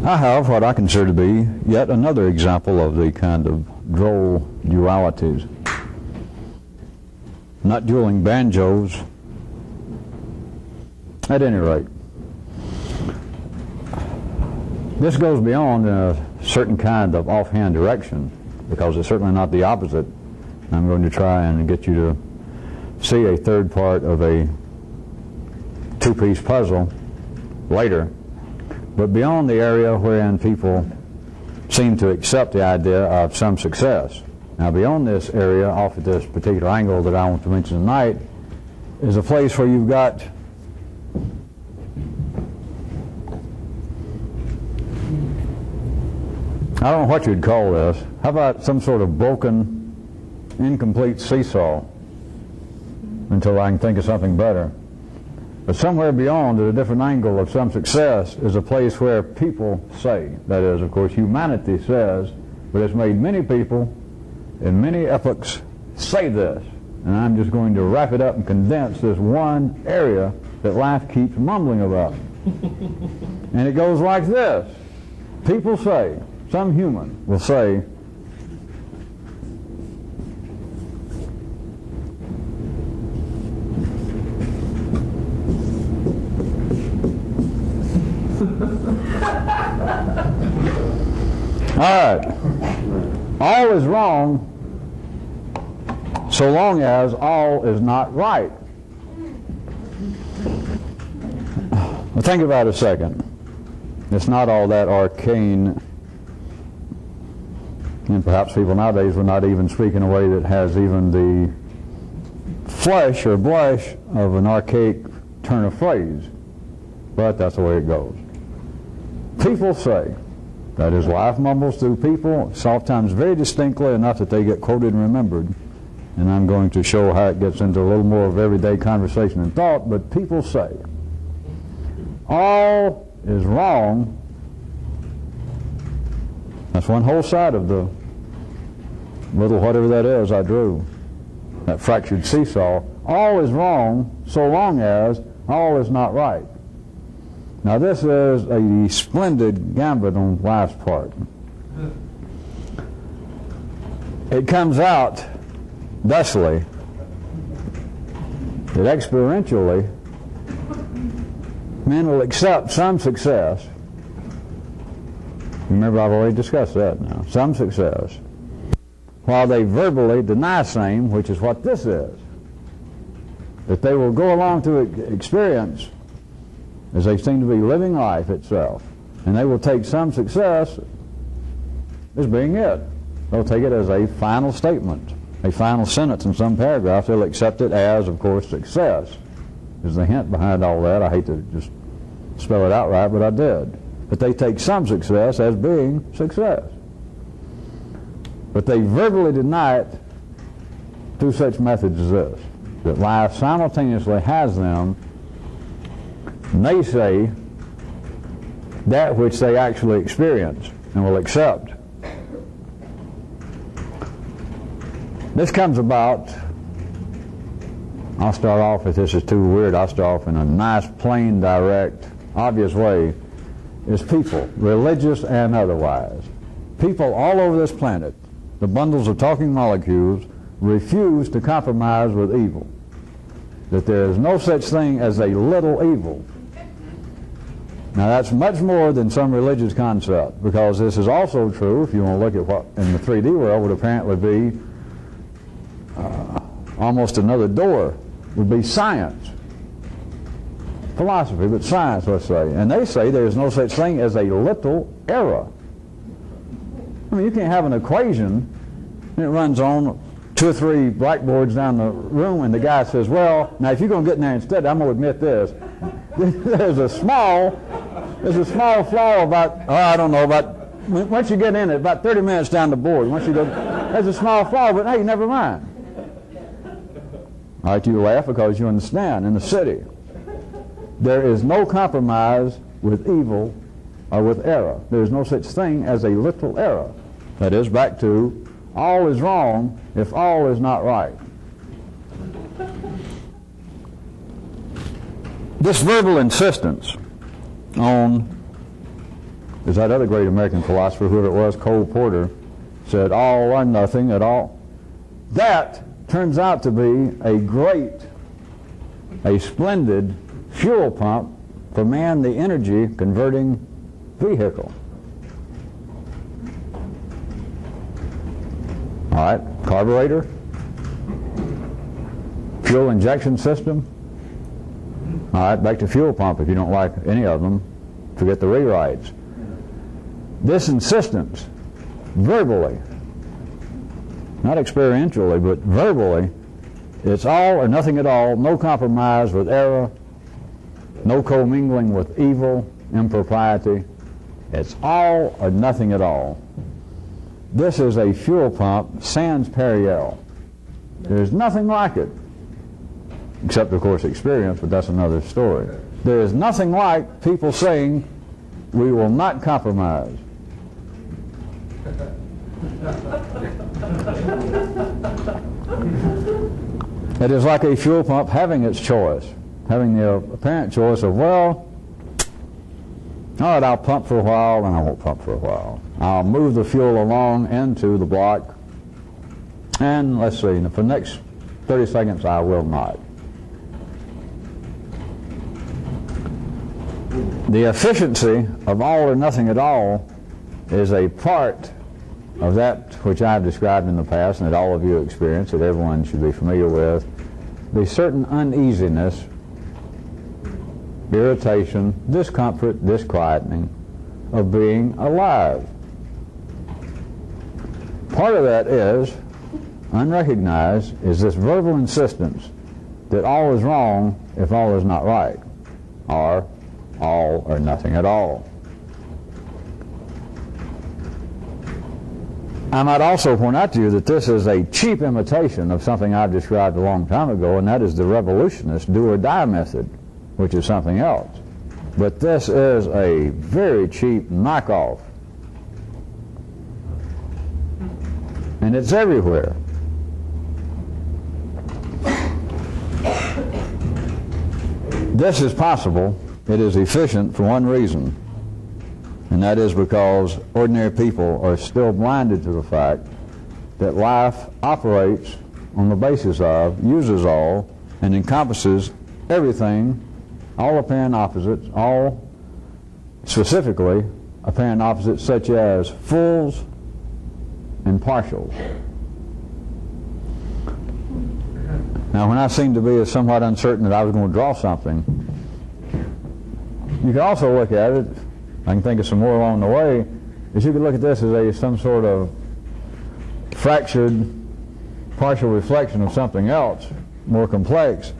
I have what I consider to be yet another example of the kind of droll dualities. Not dueling banjos. At any rate, this goes beyond a certain kind of offhand direction, because it's certainly not the opposite. I'm going to try and get you to see a third part of a two-piece puzzle later. But beyond the area wherein people seem to accept the idea of some success. Now, beyond this area, off at this particular angle that I want to mention tonight, is a place where you've got I don't know what you'd call this. How about some sort of broken, incomplete seesaw, until I can think of something better. But somewhere beyond, at a different angle of some success, is a place where people say, that is, of course, humanity says, but it's made many people in many epochs say this. And I'm just going to wrap it up and condense this one area that life keeps mumbling about. And it goes like this. People say, some human will say, all right, all is wrong so long as all is not right. Well, think about it a second. It's not all that arcane, and perhaps people nowadays will not even speak in a way that has even the flesh or blush of an archaic turn of phrase, but that's the way it goes. People say, that is, life mumbles through people, sometimes very distinctly enough that they get quoted and remembered, and I'm going to show how it gets into a little more of everyday conversation and thought, but people say, all is wrong. That's one whole side of the little whatever that is I drew, that fractured seesaw. All is wrong so long as all is not right. Now this is a splendid gambit on life's part. It comes out thusly that experientially men will accept some success. Remember, I've already discussed that now. Some success, while they verbally deny same, which is what this is. That they will go along to experience as they seem to be living life itself. And they will take some success as being it. They'll take it as a final statement, a final sentence in some paragraph. They'll accept it as, of course, success. Is the hint behind all that. I hate to just spell it out right, but I did. But they take some success as being success. But they verbally deny it through such methods as this, that life simultaneously has them, and they say that which they actually experience and will accept. This comes about, I'll start off, if this is too weird, I'll start off in a nice, plain, direct, obvious way, is people, religious and otherwise. People all over this planet, the bundles of talking molecules, refuse to compromise with evil. That there is no such thing as a little evil. Now that's much more than some religious concept, because this is also true, if you want to look at what in the 3D world would apparently be almost another door, would be science. Philosophy, but science, let's say. And they say there is no such thing as a little error. I mean, you can't have an equation and it runs on 2 or 3 blackboards down the room, and the guy says, well, now if you're going to get in there instead, I'm going to admit this. There's a small flaw about, I don't know, about, once you get in it, about 30 minutes down the board, once you go, there's a small flaw, but hey, never mind. All right, you laugh because you understand. In the city, there is no compromise with evil or with error. There is no such thing as a little error. That is, back to, all is wrong if all is not right. This verbal insistence on as that other great American philosopher, whoever it was, Cole Porter, said, all or nothing at all. That turns out to be a splendid fuel pump for man, the energy converting vehicle. All right, carburetor, fuel injection system. All right, back to fuel pump if you don't like any of them. Forget the rewrites. This insistence, verbally, not experientially, but verbally, it's all or nothing at all, no compromise with error, no commingling with evil, impropriety. It's all or nothing at all. This is a fuel pump sans pariel. There's nothing like it, except, of course, experience, but that's another story. There is nothing like people saying, we will not compromise. It is like a fuel pump having its choice, having the apparent choice of, well, all right, I'll pump for a while, and I won't pump for a while. I'll move the fuel along into the block, and let's see, for the next 30 seconds I will not. The efficiency of all or nothing at all is a part of that which I've described in the past and that all of you experience, that everyone should be familiar with, the certain uneasiness, irritation, discomfort, disquieting of being alive. Part of that is, unrecognized, is this verbal insistence that all is wrong if all is not right, or all or nothing at all. I might also point out to you that this is a cheap imitation of something I've described a long time ago, and that is the revolutionist do-or-die method, which is something else. But this is a very cheap knockoff. And it's everywhere. This is possible. It is efficient for one reason, and that is because ordinary people are still blinded to the fact that life operates on the basis of, uses all, and encompasses everything, all apparent opposites, all specifically apparent opposites such as fulls and partials. Now, when I seemed to be somewhat uncertain that I was going to draw something, you can also look at it, I can think of some more along the way, is you could look at this as some sort of fractured partial reflection of something else, more complex.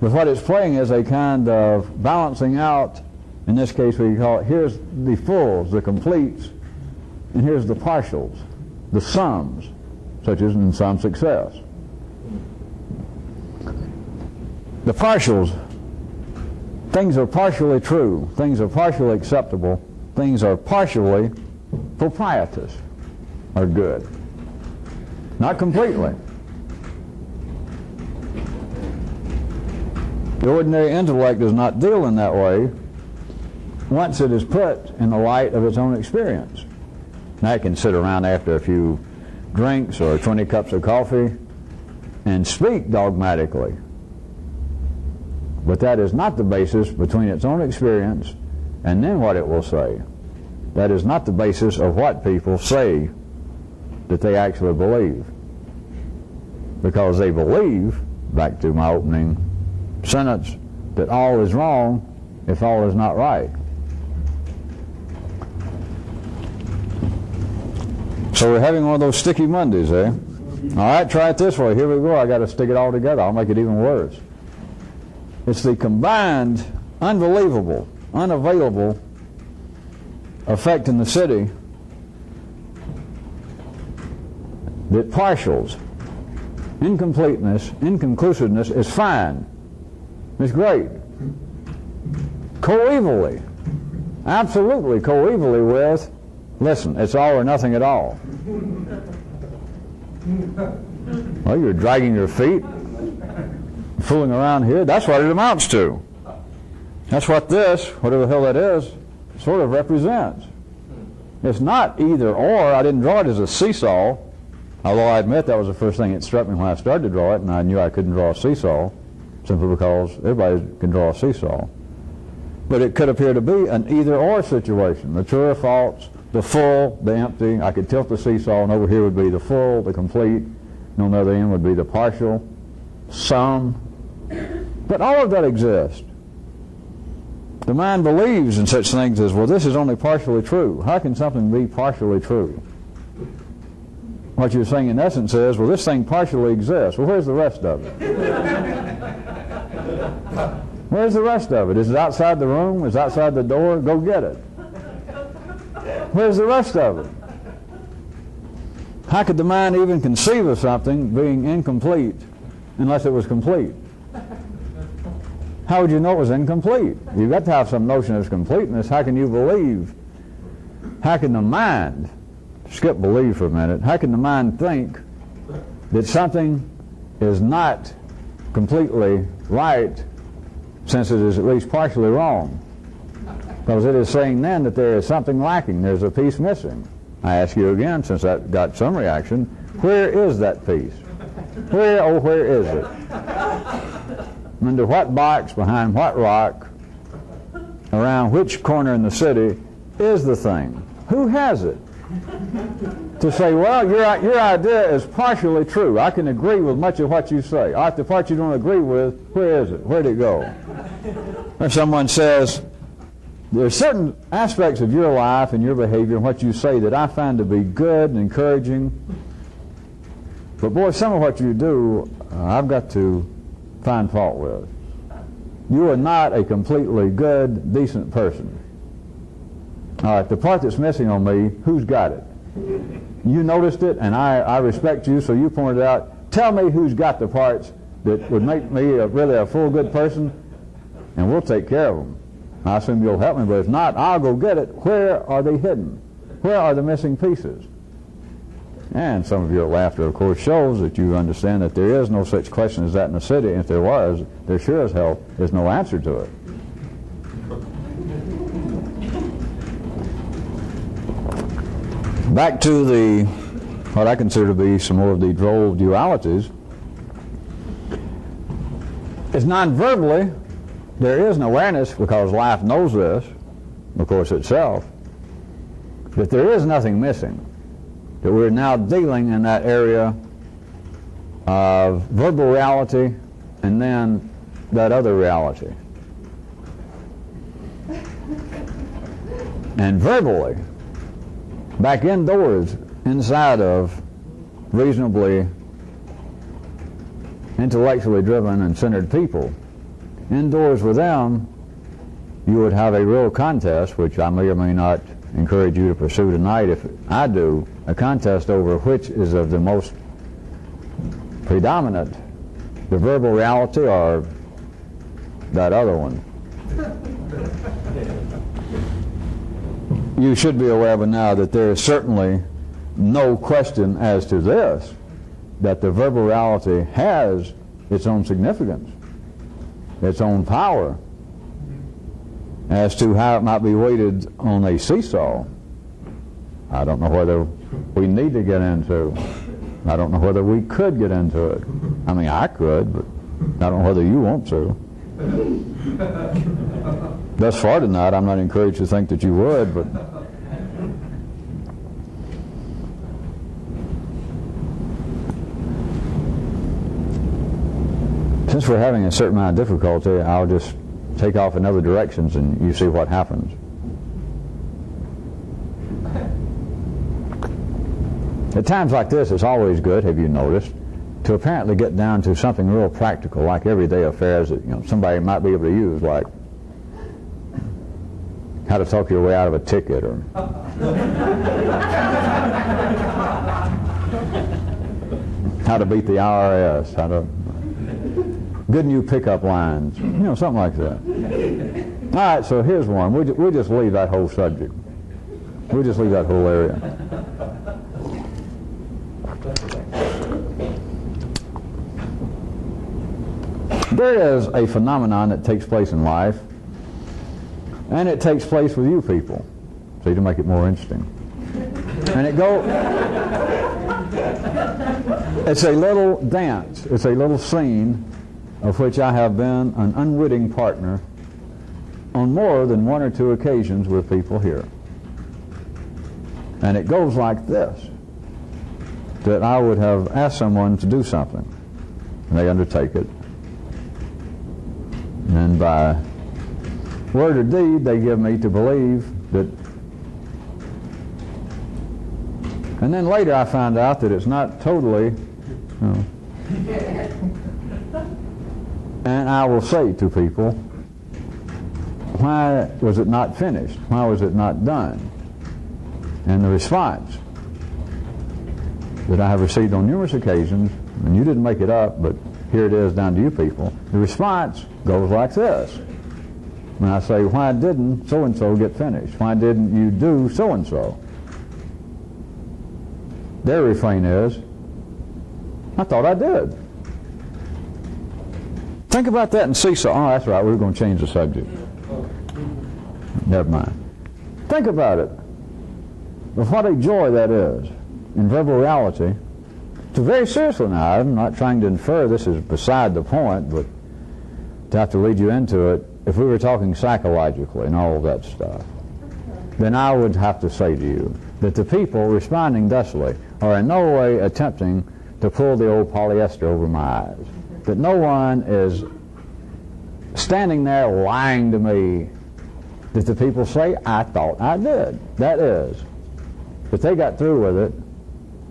But what it's playing is a kind of balancing out, in this case we call it, here's the fulls, the completes, and here's the partials, the sums, such as in sum success. The partials, things are partially true, things are partially acceptable, things are partially propitious or good. Not completely. The ordinary intellect does not deal in that way once it is put in the light of its own experience. Now it can sit around after a few drinks or 20 cups of coffee and speak dogmatically. But that is not the basis between its own experience and then what it will say. That is not the basis of what people say that they actually believe. Because they believe, back to my opening sentence, that all is wrong if all is not right. So we're having one of those sticky Mondays, eh? All right, try it this way. Here we go. I got to stick it all together. I'll make it even worse. It's the combined, unbelievable, unavailable effect in the city that partials, incompleteness, inconclusiveness is fine. It's great. Coevally, absolutely coevally with, listen, it's all or nothing at all. Well, you're dragging your feet, fooling around here. That's what it amounts to. That's what this, whatever the hell that is sort of represents. It's not either or. I didn't draw it as a seesaw, although I admit that was the first thing that struck me when I started to draw it, and I knew I couldn't draw a seesaw simply because everybody can draw a seesaw. But it could appear to be an either-or situation, the true or false, the full, the empty. I could tilt the seesaw, and over here would be the full, the complete, and on the other end would be the partial, some. But all of that exists. The mind believes in such things as, well, this is only partially true. How can something be partially true? What you're saying in essence is, well, this thing partially exists. Well, where's the rest of it? Where's the rest of it? Is it outside the room? Is it outside the door? Go get it. Where's the rest of it? How could the mind even conceive of something being incomplete unless it was complete? How would you know it was incomplete? You've got to have some notion of completeness. How can you believe? How can the mind, skip believe for a minute, how can the mind think that something is not completely right since it is at least partially wrong? Because it is saying then that there is something lacking, there's a piece missing. I ask you again, since that got some reaction, where is that piece? Where, oh, where is it? Under what box, behind what rock, around which corner in the city is the thing? Who has it? To say, well, your idea is partially true. I can agree with much of what you say. All right, the part you don't agree with, where is it? Where'd it go? Or someone says, there are certain aspects of your life and your behavior and what you say that I find to be good and encouraging. But boy, some of what you do, I've got to find fault with. You are not a completely good, decent person. All right, the part that's missing on me, who's got it? You noticed it, and I respect you, so you pointed it out. Tell me who's got the parts that would make me really a full good person, and we'll take care of them. I assume you'll help me, but if not, I'll go get it. Where are they hidden? Where are the missing pieces? And some of your laughter, of course, shows that you understand that there is no such question as that in the city. If there was, there sure as hell is no answer to it. Back to what I consider to be some more of the droll dualities. It's non-verbally, there is an awareness, because life knows this, of course, itself, that there is nothing missing. That we're now dealing in that area of verbal reality and then that other reality. And verbally, back indoors, inside of reasonably intellectually driven and centered people, indoors with them, you would have a real contest, which I may or may not encourage you to pursue tonight. If I do, a contest over which is of the most predominant, the verbal reality or that other one. You should be aware by now that there is certainly no question as to this, that the verbal reality has its own significance, its own power. As to how it might be weighted on a seesaw, I don't know whether we need to get into. I don't know whether we could get into it. I mean, I could, but I don't know whether you want to. Thus far tonight, I'm not encouraged to think that you would, but since we're having a certain amount of difficulty, I'll just take off in other directions and you see what happens. At times like this, it's always good, have you noticed, to apparently get down to something real practical, like everyday affairs that somebody might be able to use, like how to talk your way out of a ticket, or how to beat the IRS, how to good new pickup lines, something like that. All right, so here's one. We'll just leave that whole subject. We'll just leave that whole area. There is a phenomenon that takes place in life And it takes place with you people, see, to make it more interesting. And it's a little dance, it's a little scene of which I have been an unwitting partner on more than one or two occasions with people here. And it goes like this, that I would have asked someone to do something, and they undertake it. And by word or deed, they give me to believe that. And then later I find out that it's not totally, and I will say to people, why was it not finished? Why was it not done? And the response that I have received on numerous occasions, and you didn't make it up, but here it is down to you people, the response goes like this. When I say, why didn't so-and-so get finished? Why didn't you do so-and-so? Their refrain is, I thought I did. Think about that and see, so, oh, that's right, we were going to change the subject. Never mind. Think about it. But what a joy that is in verbal reality. To very seriously now, I'm not trying to infer this is beside the point, but to have to lead you into it, if we were talking psychologically and all of that stuff, then I would have to say to you that the people responding thusly are in no way attempting to pull the old polyester over my eyes. That no one is standing there lying to me. That the people say, I thought I did. That is, that they got through with it,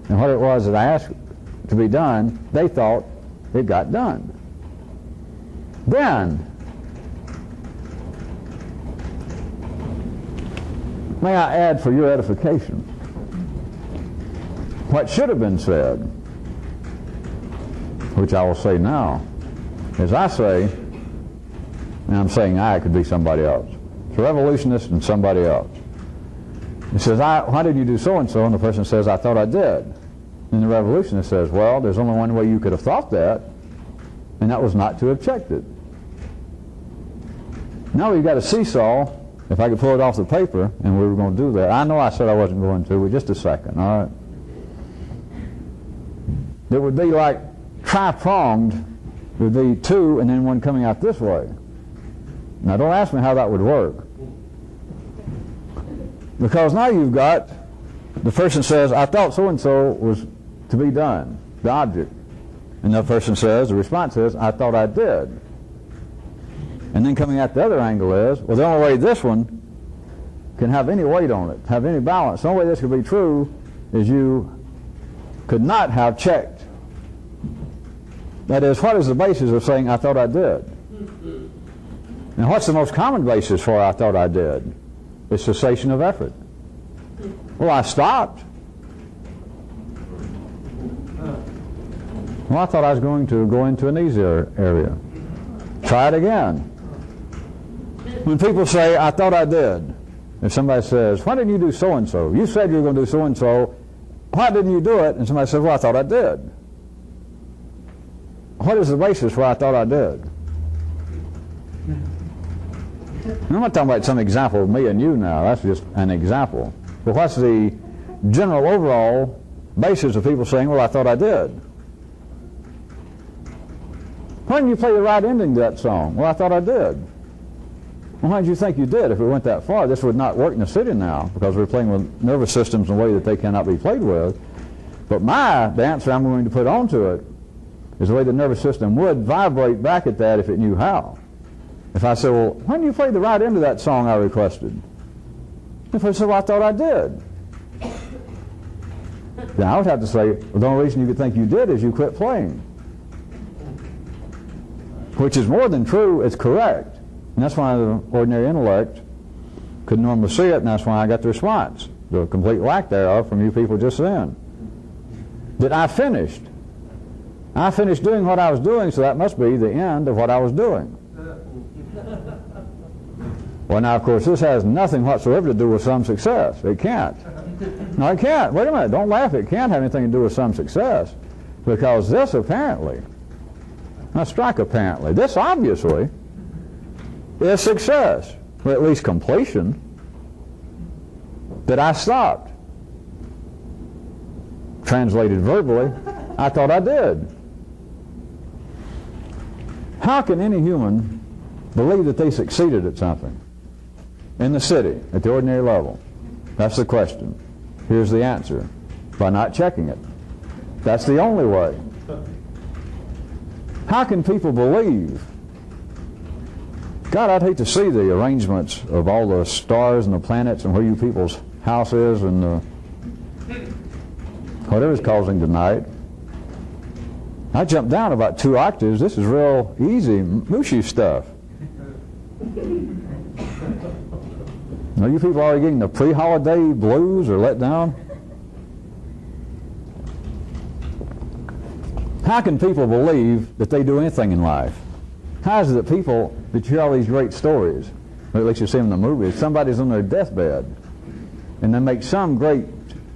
and what it was that I asked to be done, they thought it got done. Then, may I add for your edification, what should have been said, which I will say now, is I say, and I'm saying I, it could be somebody else. It's a revolutionist and somebody else. He says, why did you do so-and-so? And the person says, I thought I did. And the revolutionist says, well, there's only one way you could have thought that, and that was not to have checked it. Now we've got a seesaw, if I could pull it off the paper, and we were going to do that. I know I said I wasn't going to, but just a second, all right? It would be like tri-pronged. It would be two and then one coming out this way. Now don't ask me how that would work. Because now you've got, the person says, I thought so-and-so was to be done, the object. And the person says, the response is, I thought I did. And then coming at the other angle is, well, the only way this one can have any weight on it, have any balance, the only way this could be true is you could not have checked. That is, what is the basis of saying, I thought I did? And what's the most common basis for I thought I did? It's cessation of effort. Well, I stopped. Well, I thought I was going to go into an easier area. Try it again. When people say, I thought I did, if somebody says, why didn't you do so-and-so? You said you were going to do so-and-so. Why didn't you do it? And somebody says, well, I thought I did. What is the basis for I thought I did? I'm not talking about some example of me and you now. That's just an example. But what's the general overall basis of people saying, well, I thought I did? Why didn't you play the right ending to that song? Well, I thought I did. Well, why did you think you did? If it went that far, this would not work in the city now because we're playing with nervous systems in a way that they cannot be played with. But the answer I'm going to put onto it is the way the nervous system would vibrate back at that if it knew how. If I said, well, when you played the right end of that song I requested? If I said, well, I thought I did. Then I would have to say, well, the only reason you could think you did is you quit playing. Which is more than true, it's correct. And that's why the ordinary intellect couldn't normally see it, and that's why I got the response, the complete lack thereof from you people just then. That I finished. I finished doing what I was doing, so that must be the end of what I was doing. Well, now, of course, this has nothing whatsoever to do with some success. It can't. No, it can't. Wait a minute. Don't laugh. It can't have anything to do with some success. Because this apparently, now strike apparently, this obviously is success. or at least completion, that I stopped. Translated verbally, I thought I did. How can any human believe that they succeeded at something in the city at the ordinary level? That's the question. Here's the answer. By not checking it. That's the only way. How can people believe? God, I'd hate to see the arrangements of all the stars and the planets and where you people's house is and whatever's causing tonight. I jumped down about 2 octaves. This is real easy, mushy stuff. Are you people already getting the pre-holiday blues or let down? How can people believe that they do anything in life? How is it that people that hear all these great stories, or at least you see them in the movies, somebody's on their deathbed, and they make some great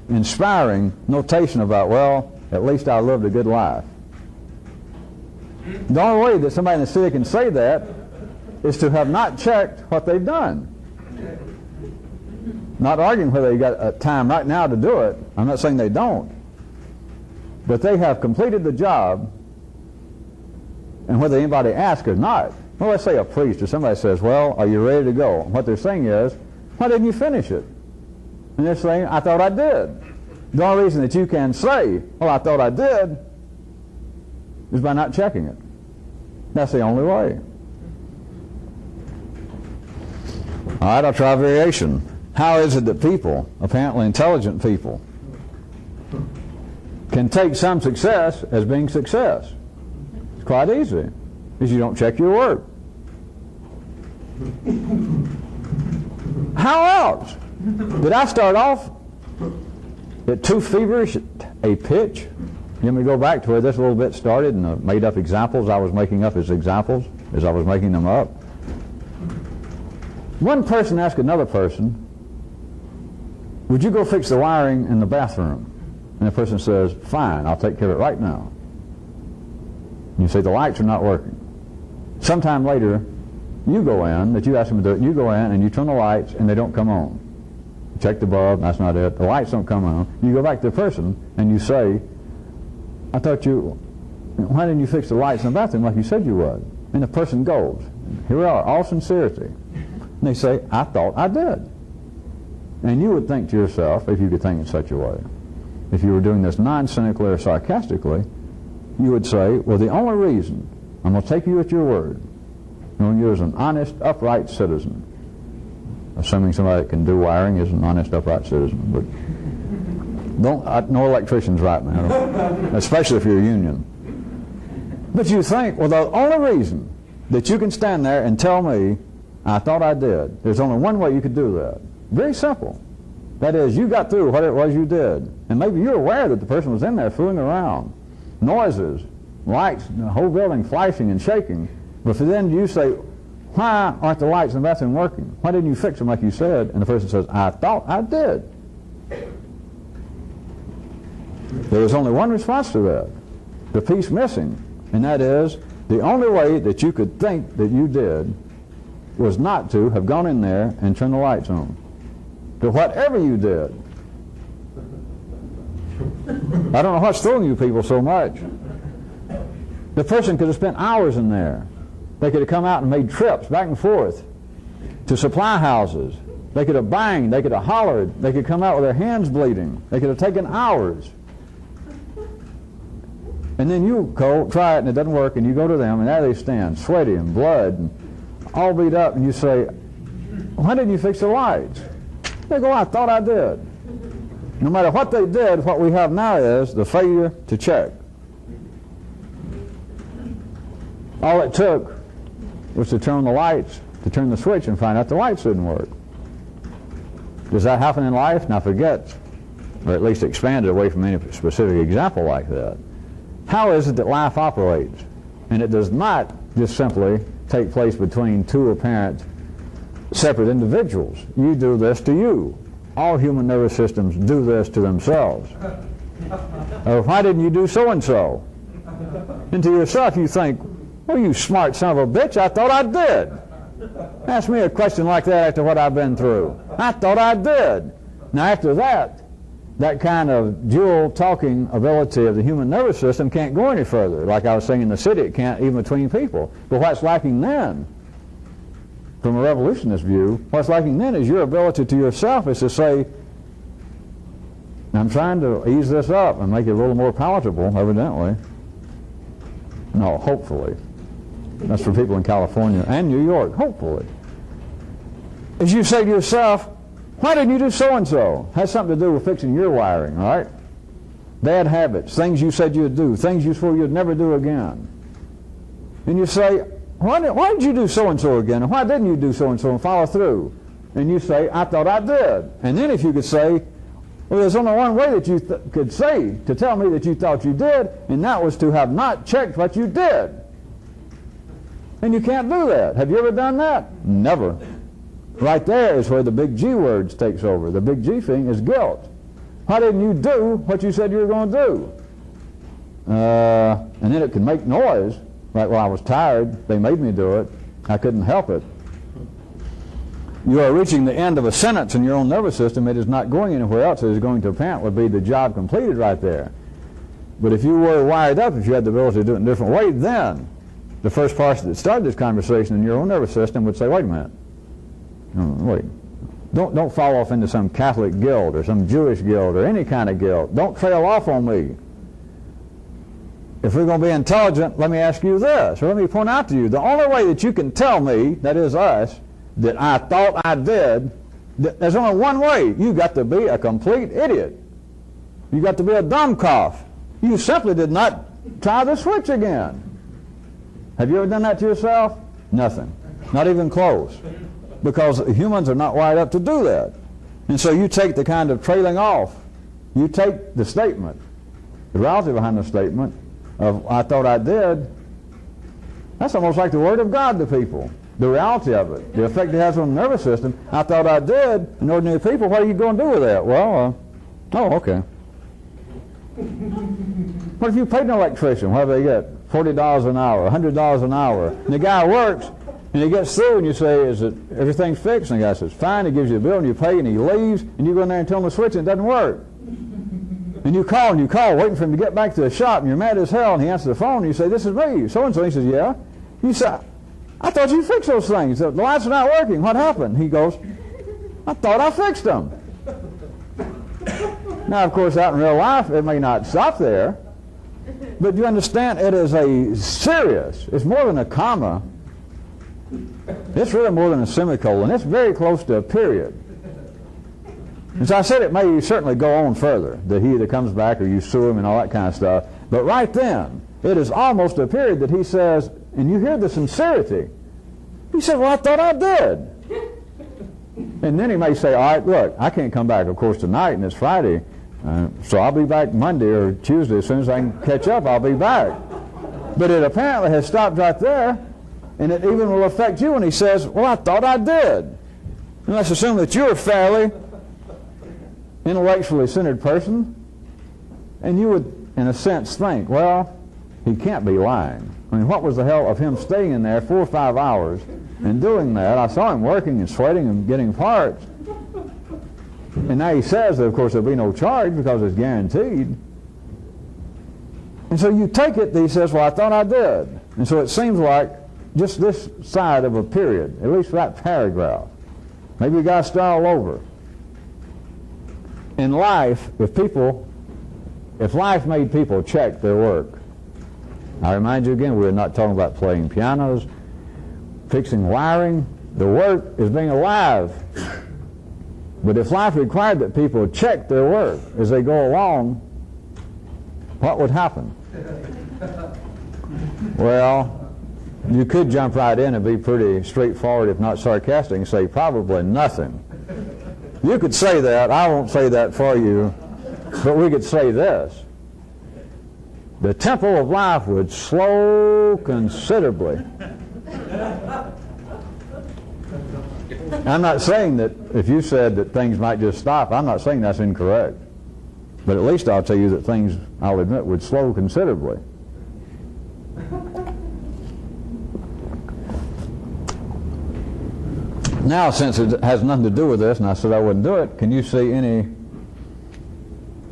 inspiring notation about, well, at least I lived a good life. The only way that somebody in the city can say that is to have not checked what they've done. Not arguing whether they got a time right now to do it. I'm not saying they don't. But they have completed the job, and whether anybody asks or not. Well, let's say a priest or somebody says, well, are you ready to go? What they're saying is, why didn't you finish it? And they're saying, I thought I did. The only reason that you can say, well, I thought I did, is by not checking it. That's the only way. All right, I'll try variation. How is it that people, apparently intelligent people, can take some success as being success? It's quite easy, because you don't check your work. How else? Did I start off at too feverish a pitch? You want me to go back to where this little bit started and the made-up examples I was making up as examples as I was making them up? One person asked another person, would you go fix the wiring in the bathroom? And the person says, fine, I'll take care of it right now. And you say, the lights are not working. Sometime later, you go in, that you ask them to do it, you go in and you turn the lights and they don't come on. You check the bulb, that's not it. The lights don't come on. You go back to the person and you say, why didn't you fix the lights in the bathroom like you said you would? And the person goes, here we are, all sincerity. And they say, I thought I did. And you would think to yourself, if you could think in such a way, if you were doing this non-cynically or sarcastically, you would say, well, the only reason I'm going to take you at your word, knowing you as an honest, upright citizen, assuming somebody that can do wiring is an honest, upright citizen, but no electricians right now, especially if you're a union. But you think, well, the only reason that you can stand there and tell me, I thought I did, there's only one way you could do that. Very simple. That is, you got through what it was you did. And maybe you're aware that the person was in there fooling around. Noises, lights, the whole building flashing and shaking. But for then you say, why aren't the lights in the bathroom working? Why didn't you fix them like you said? And the person says, I thought I did. There was only one response to that. The piece missing. And that is, the only way that you could think that you did was not to have gone in there and turned the lights on. To whatever you did. I don't know what's throwing you people so much. The person could have spent hours in there. They could have come out and made trips back and forth to supply houses. They could have banged. They could have hollered. They could come out with their hands bleeding. They could have taken hours. And then you go try it and it doesn't work, and you go to them and there they stand, sweaty and blood and all beat up, and you say, why didn't you fix the lights? They go, I thought I did. No matter what they did, what we have now is the failure to check. All it took was to turn the lights, to turn the switch and find out the lights didn't work. Does that happen in life? Now forget, or at least expand it away from any specific example like that. How is it that life operates? And it does not just simply take place between two apparent separate individuals. You do this to you. All human nervous systems do this to themselves. Or why didn't you do so-and-so? And to yourself you think, well, you smart son of a bitch, I thought I did. Ask me a question like that after what I've been through. I thought I did. Now after that, that kind of dual talking ability of the human nervous system can't go any further. Like I was saying in the city, it can't even between people. But what's lacking then, from a revolutionist view, what's lacking then is your ability to yourself is to say, I'm trying to ease this up and make it a little more palatable, evidently. No, hopefully. That's for people in California and New York, hopefully. As you say to yourself, why didn't you do so-and-so? Has something to do with fixing your wiring, all right? Bad habits, things you said you'd do, things you swore you'd never do again. And you say, why did you do so-and-so again? And why didn't you do so-and-so and follow through? And you say, I thought I did. And then if you could say, well, there's only one way that you could say to tell me that you thought you did, and that was to have not checked what you did. And you can't do that. Have you ever done that? Never. Right there is where the big G words takes over. The big G thing is guilt. Why didn't you do what you said you were going to do? And then it can make noise. Like, well, I was tired. They made me do it. I couldn't help it. You are reaching the end of a sentence in your own nervous system. It is not going anywhere else. It is going to apparent would be the job completed right there. But if you were wired up, if you had the ability to do it in a different way, then the first person that started this conversation in your own nervous system would say, wait a minute. Wait. Don't fall off into some Catholic guild or some Jewish guild or any kind of guild. Don't trail off on me. If we're going to be intelligent, let me ask you this, or let me point out to you, the only way that you can tell me, that is us, that I thought I did, there's only one way. You got to be a complete idiot. You got to be a dumbcoff. You simply did not try the switch again. Have you ever done that to yourself? Nothing. Not even close. Because humans are not wired up to do that. And so you take the kind of trailing off. You take the statement, the reality behind the statement of I thought I did. That's almost like the Word of God to people. The reality of it, the effect it has on the nervous system. I thought I did. And ordinary people, what are you going to do with that? Well, oh, okay. What if you paid an electrician? What do they get? $40 an hour, $100 an hour. And the guy works, and he gets through, and you say, is it everything's fixed? And the guy says, fine. He gives you a bill, and you pay, and he leaves, and you go in there and tell him to switch, and it doesn't work. And you call, waiting for him to get back to the shop, and you're mad as hell, and he answers the phone, and you say, this is me, so-and-so. He says, yeah. You say, I thought you fixed those things. The lights are not working. What happened? He goes, I thought I fixed them. Now, of course, out in real life, it may not stop there. But you understand, it is a serious, it's more than a comma. It's really more than a semicolon. It's very close to a period. As I said, it may certainly go on further, that he either comes back or you sue him and all that kind of stuff. But right then, it is almost a period that he says, and you hear the sincerity. He said, well, I thought I did. And then he may say, all right, look, I can't come back, of course, tonight, and it's Friday. So I'll be back Monday or Tuesday. As soon as I can catch up, I'll be back. But it apparently has stopped right there, and it even will affect you when he says, well, I thought I did. And let's assume that you're a fairly intellectually centered person, and you would, in a sense, think, well, he can't be lying. I mean, what was the hell of him staying in there 4 or 5 hours and doing that? I saw him working and sweating and getting parts. And now he says that, of course, there'll be no charge because it's guaranteed. And so you take it that he says, well, I thought I did. And so it seems like just this side of a period, at least that paragraph. Maybe you got to start all over. In life, if life made people check their work, I remind you again, we're not talking about playing pianos, fixing wiring. The work is being alive. But if life required that people check their work as they go along, what would happen? Well, you could jump right in and be pretty straightforward, if not sarcastic, and say probably nothing. You could say that. I won't say that for you. But we could say this. The tempo of life would slow considerably. I'm not saying that if you said that things might just stop, I'm not saying that's incorrect. But at least I'll tell you that things, I'll admit, would slow considerably. Now, since it has nothing to do with this, and I said I wouldn't do it, can you see any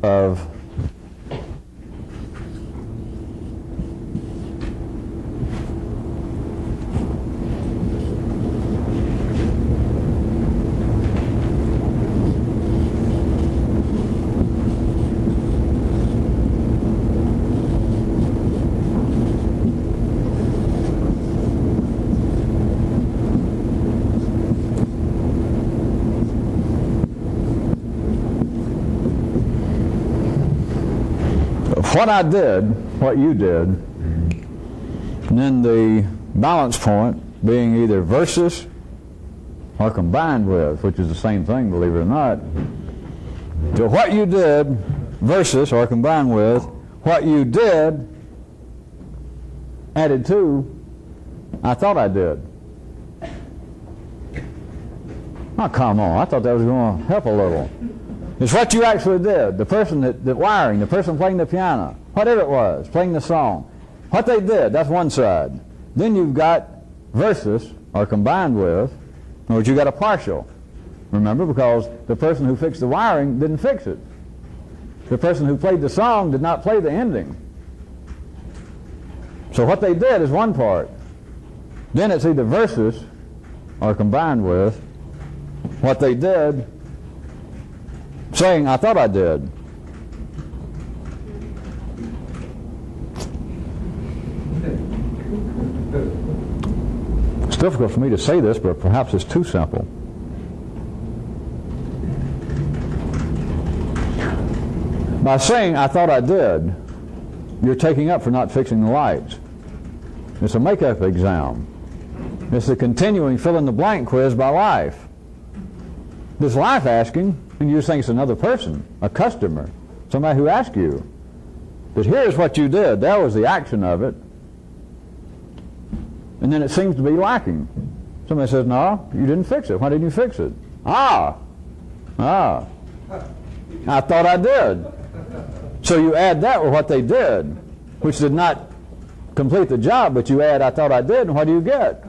of what I did, what you did, and then the balance point being either versus or combined with, which is the same thing, believe it or not. So what you did versus or combined with, what you did added to, I thought I did. Oh, come on, I thought that was going to help a little. It's what you actually did. The person that wiring, the person playing the piano, whatever it was, playing the song. What they did, that's one side. Then you've got versus, or combined with, in which you got a partial. Remember, because the person who fixed the wiring didn't fix it. The person who played the song did not play the ending. So what they did is one part. Then it's either versus or combined with what they did, saying, I thought I did. It's difficult for me to say this, but perhaps it's too simple. By saying, I thought I did, you're taking up for not fixing the lights. It's a make-up exam. It's a continuing fill-in-the-blank quiz by life. This life asking, and you just think it's another person, a customer, somebody who asked you. But here's what you did. That was the action of it. And then it seems to be lacking. Somebody says, no, you didn't fix it. Why didn't you fix it? I thought I did. So you add that with what they did, which did not complete the job, but you add, I thought I did, and what do you get?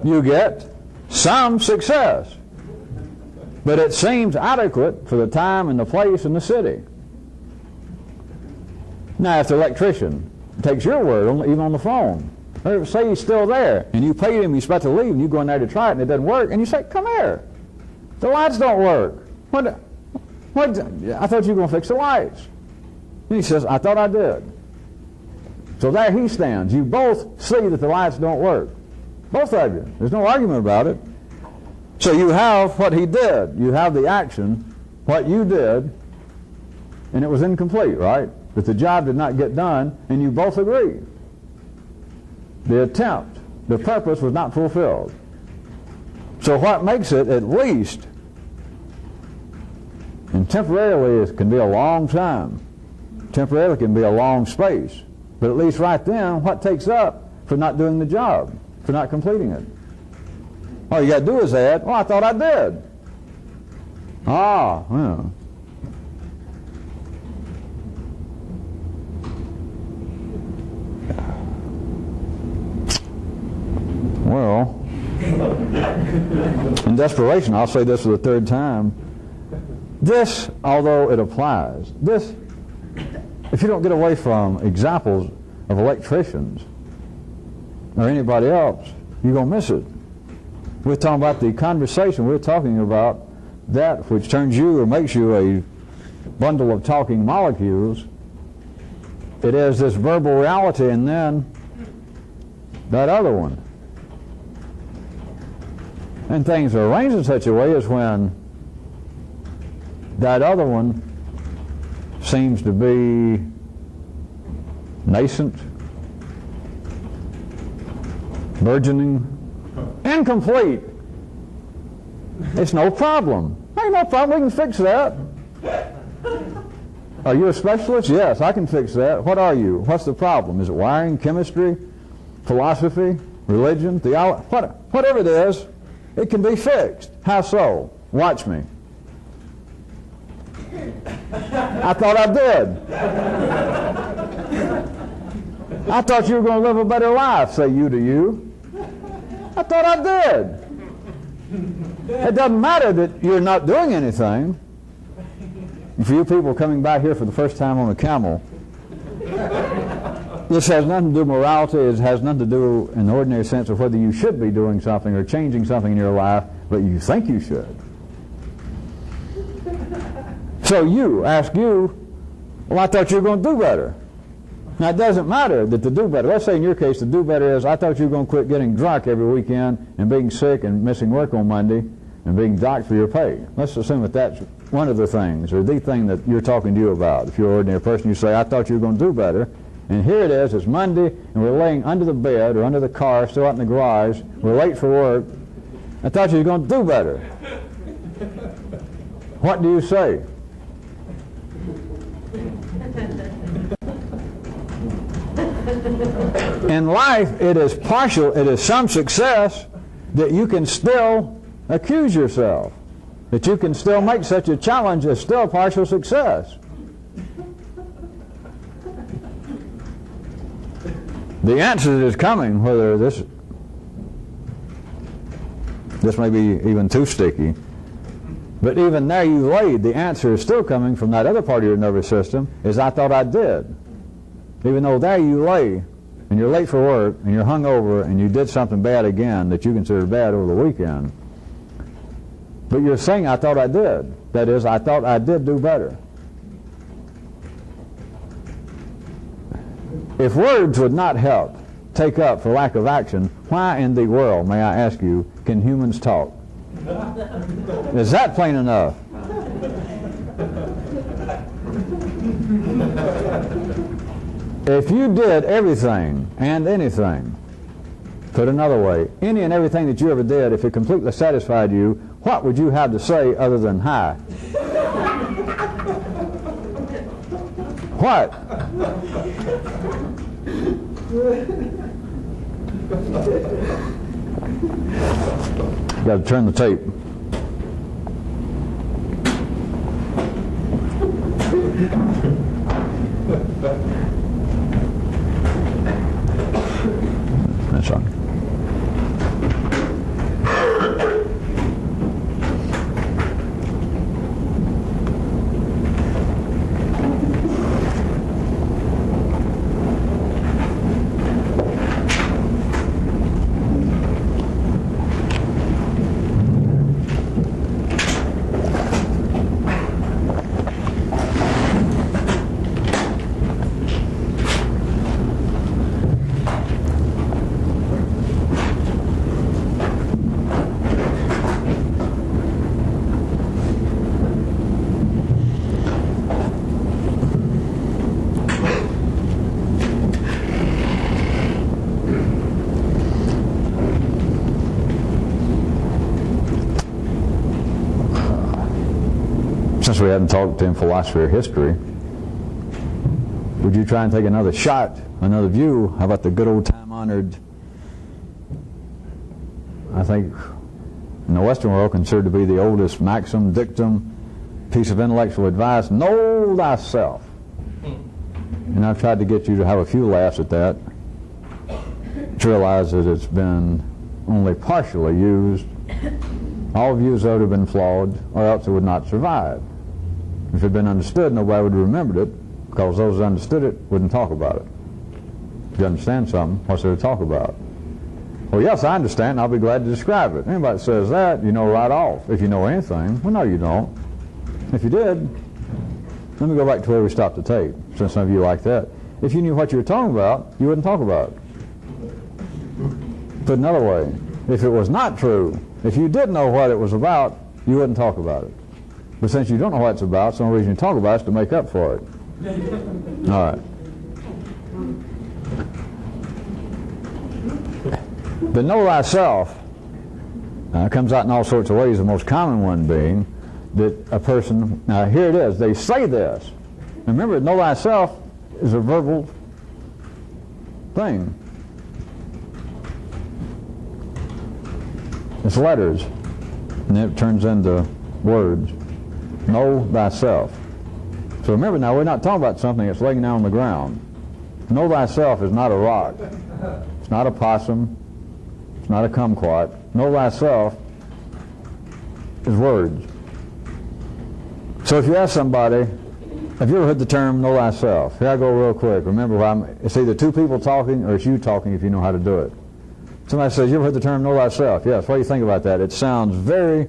You get some success. But it seems adequate for the time and the place and the city. Now, if the electrician takes your word, even on the phone, or say he's still there, and you paid him, he's about to leave, and you go in there to try it, and it doesn't work, and you say, come here. The lights don't work. What? I thought you were going to fix the lights. And he says, I thought I did. So there he stands. You both see that the lights don't work. Both of you. There's no argument about it. So you have what he did. You have the action, what you did, and it was incomplete, right? That the job did not get done, and you both agree. The attempt, the purpose was not fulfilled. So what makes it at least, and temporarily it can be a long time, temporarily can be a long space, but at least right then, what takes up for not doing the job, for not completing it? All you got to do is add, well, I thought I did. Yeah. Well, in desperation, I'll say this for the third time. This, although it applies, this, if you don't get away from examples of electricians or anybody else, you're going to miss it. We're talking about the conversation. We're talking about that which turns you or makes you a bundle of talking molecules. It is this verbal reality and then that other one. And things are arranged in such a way as when that other one seems to be nascent, burgeoning, incomplete. It's no problem. Ain't no problem. We can fix that. Are you a specialist? Yes, I can fix that. What are you? What's the problem? Is it wiring, chemistry, philosophy, religion, theology? Whatever it is, it can be fixed. How so? Watch me. I thought I did. I thought you were going to live a better life, say you to you. I thought I did. It doesn't matter that you're not doing anything. For you people coming by here for the first time on a camel, this has nothing to do with morality. It has nothing to do in the ordinary sense of whether you should be doing something or changing something in your life, but you think you should. So ask you, well, I thought you were going to do better. Now, it doesn't matter that to do better. Let's say in your case, the do better is, I thought you were going to quit getting drunk every weekend and being sick and missing work on Monday and being docked for your pay. Let's assume that that's one of the things, or the thing that you're talking to you about. If you're an ordinary person, you say, I thought you were going to do better. And here it is, it's Monday, and we're laying under the bed or under the car, still out in the garage. We're late for work. I thought you were going to do better. What do you say? In life, it is partial, it is some success that you can still accuse yourself. That you can still make such a challenge as still partial success. The answer is coming, whether this may be even too sticky, but even there you laid, the answer is still coming from that other part of your nervous system, is I thought I did. Even though there you lay, and you're late for work, and you're hungover, and you did something bad again that you considered bad over the weekend, but you're saying, I thought I did. That is, I thought I did do better. If words would not help take up for lack of action, why in the world, may I ask you, can humans talk? Is that plain enough? If you did everything and anything, put another way, any and everything that you ever did, if it completely satisfied you, what would you have to say other than hi? What? Got to turn the tape. That's on. Since we haven't talked in philosophy or history, would you try and take another shot, another view? How about the good old time-honored, I think, in the Western world considered to be the oldest maxim, dictum, piece of intellectual advice, know thyself. And I've tried to get you to have a few laughs at that, to realize that it's been only partially used. All views would have been flawed, or else it would not survive. If it had been understood, nobody would have remembered it, because those who understood it wouldn't talk about it. If you understand something, what's there to talk about? Well, yes, I understand. I'll be glad to describe it. Anybody that says that, you know right off. If you know anything, well, no, you don't. If you did, let me go back to where we stopped the tape, since some of you like that. If you knew what you were talking about, you wouldn't talk about it. Put another way, if it was not true, if you did know what it was about, you wouldn't talk about it. But since you don't know what it's about, the only reason you talk about it is to make up for it. All right. But know thyself comes out in all sorts of ways, the most common one being that a person, now here it is, they say this. Remember, know thyself is a verbal thing. It's letters, and it turns into words. Know thyself. So remember now, we're not talking about something that's laying down on the ground. Know thyself is not a rock. It's not a possum. It's not a kumquat. Know thyself is words. So if you ask somebody, have you ever heard the term know thyself? Here I go real quick. Remember, it's either two people talking or it's you talking if you know how to do it. Somebody says, you ever heard the term know thyself? Yes. What do you think about that? It sounds very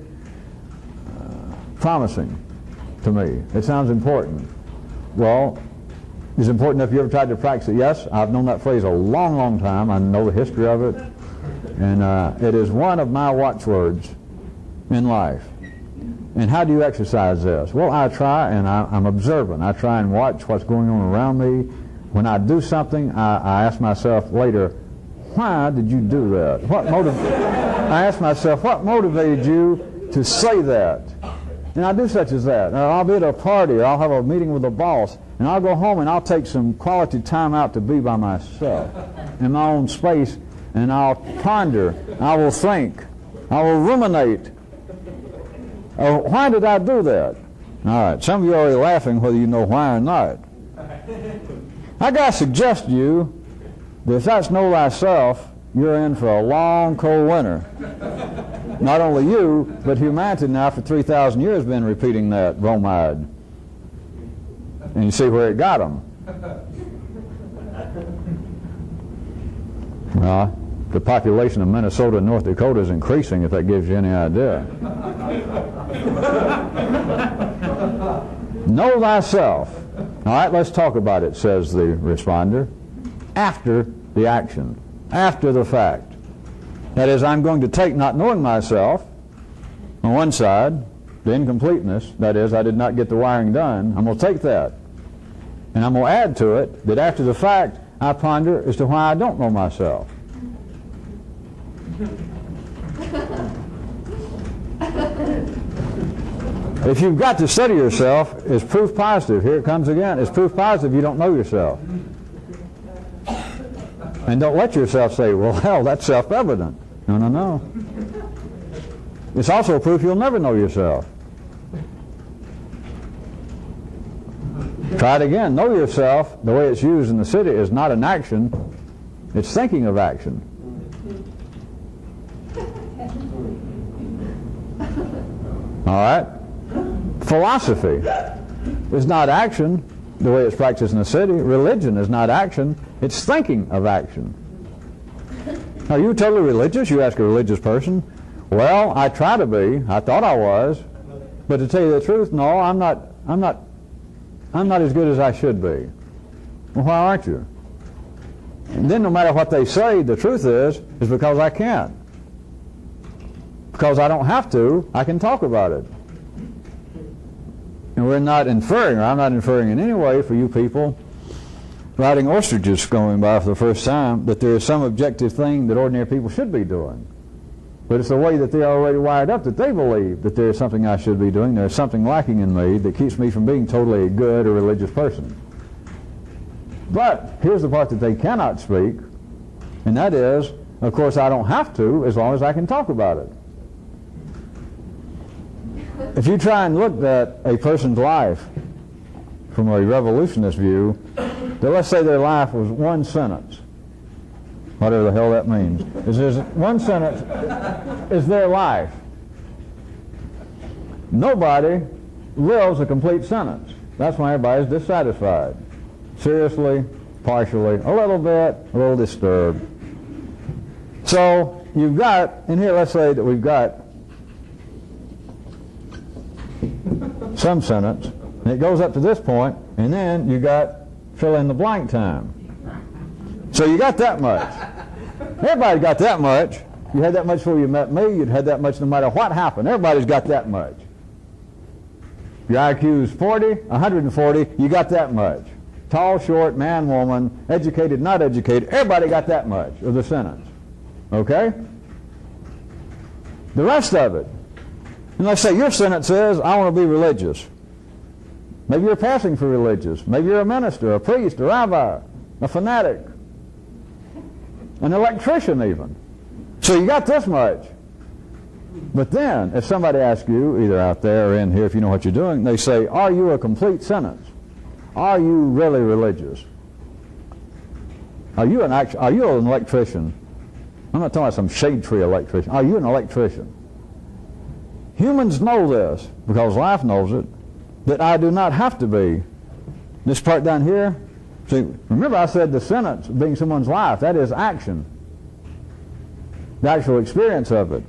promising to me. It sounds important. Well, is it important if you ever tried to practice it? Yes. I've known that phrase a long, long time. I know the history of it. And it is one of my watchwords in life. And how do you exercise this? Well, I try, and I'm observant. I try and watch what's going on around me. When I do something, I ask myself later, why did you do that? I ask myself, what motivated you to say that? And I do such as that. Or I'll be at a party, or I'll have a meeting with a boss, and I'll go home and I'll take some quality time out to be by myself in my own space, and I'll ponder, I will think, I will ruminate. Why did I do that? All right, some of you are already laughing whether you know why or not. I got to suggest to you that if that's know thyself, you're in for a long, cold winter. Not only you, but humanity now for 3,000 years has been repeating that bromide. And you see where it got them. Well, the population of Minnesota and North Dakota is increasing, if that gives you any idea. Know thyself. All right, let's talk about it, says the responder. After the action, after the fact. That is, I'm going to take not knowing myself on one side, the incompleteness, that is, I did not get the wiring done. I'm going to take that. And I'm going to add to it that after the fact, I ponder as to why I don't know myself. If you've got to study yourself, it's proof positive. Here it comes again. It's proof positive you don't know yourself. And don't let yourself say, well, hell, that's self-evident. No, no, no. It's also proof you'll never know yourself. Try it again. Know yourself, the way it's used in the city, is not an action. It's thinking of action. All right? Philosophy is not action, the way it's practiced in the city. Religion is not action. It's thinking of action. Are you totally religious? You ask a religious person. Well, I try to be. I thought I was. But to tell you the truth, no, I'm not as good as I should be. Well, why aren't you? And then no matter what they say, the truth is because I can't. Because I don't have to, I can talk about it. And we're not inferring, or I'm not inferring in any way for you people riding ostriches going by for the first time, that there is some objective thing that ordinary people should be doing. But it's the way that they're already wired up that they believe that there is something I should be doing. There's something lacking in me that keeps me from being totally a good or religious person. But here's the part that they cannot speak, and that is, of course, I don't have to as long as I can talk about it. If you try and look at a person's life from a revolutionist view, then let's say their life was one sentence. Whatever the hell that means. One sentence is their life. Nobody lives a complete sentence. That's why everybody's dissatisfied. Seriously, partially, a little bit, a little disturbed. So you've got, and here let's say that we've got some sentence, and it goes up to this point, and then you got fill in the blank time. So you got that much. Everybody got that much. You had that much before you met me. You'd had that much no matter what happened. Everybody's got that much. Your IQ is 40, 140, you got that much. Tall, short, man, woman, educated, not educated, everybody got that much of the sentence. Okay? The rest of it. And let's say your sentence is, I want to be religious. Maybe you're passing for religious. Maybe you're a minister, a priest, a rabbi, a fanatic, an electrician even. So you got this much. But then, if somebody asks you, either out there or in here, if you know what you're doing, they say, are you a complete sentence? Are you really religious? Are you an electrician? I'm not talking about some shade tree electrician. Are you an electrician? Humans know this, because life knows it, that I do not have to be. This part down here, see, remember I said the sentence being someone's life, that is action. The actual experience of it.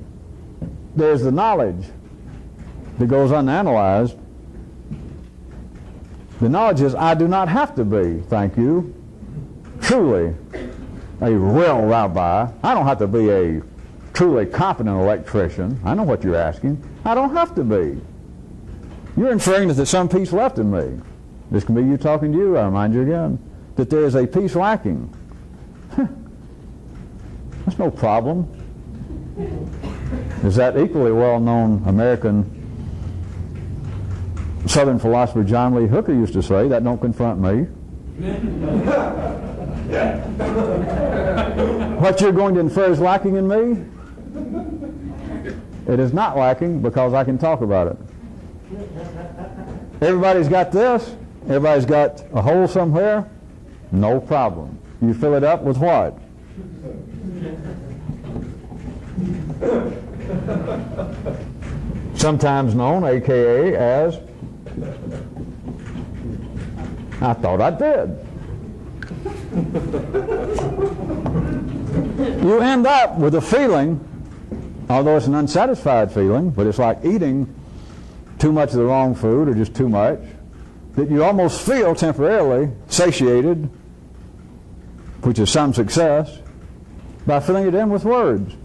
There's the knowledge that goes unanalyzed. The knowledge is I do not have to be, thank you, truly a real rabbi. I don't have to be a truly competent electrician. I know what you're asking. I don't have to be. You're inferring that there's some piece left in me. This can be you talking to you, I remind you again, that there is a piece lacking. That's no problem. Is that equally well-known American Southern philosopher John Lee Hooker used to say, that don't confront me. What you're going to infer is lacking in me? It is not lacking because I can talk about it. Everybody's got this. Everybody's got a hole somewhere. No problem. You fill it up with what? Sometimes known, a.k.a. as, I thought I did. You end up with a feeling, although it's an unsatisfied feeling, but it's like eating too much of the wrong food or just too much, that you almost feel temporarily satiated, which is some success, by filling it in with words.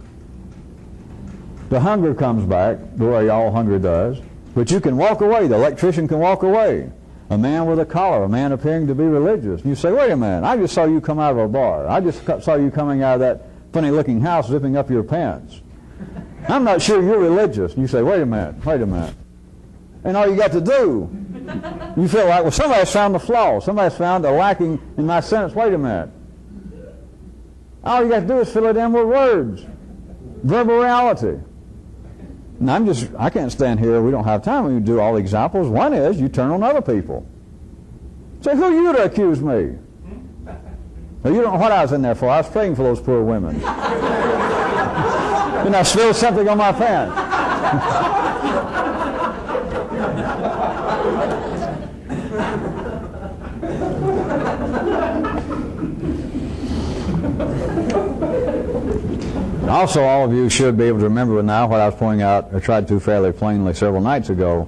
The hunger comes back, the way all hunger does, but you can walk away. The electrician can walk away. A man with a collar, a man appearing to be religious. You say, wait a minute, I just saw you come out of a bar. I just saw you coming out of that funny-looking house zipping up your pants. I'm not sure you're religious. And you say, wait a minute. And all you got to do, you feel like, well, somebody's found the flaw. Somebody's found a lacking in my sentence. Wait a minute. All you got to do is fill it in with words. Verbal reality. And I can't stand here. We don't have time. We can do all the examples. One is you turn on other people. Say, who are you to accuse me? Well, you don't know what I was in there for. I was praying for those poor women. Then I spilled something on my pants. Also, all of you should be able to remember now what I was pointing out, or tried to fairly plainly several nights ago.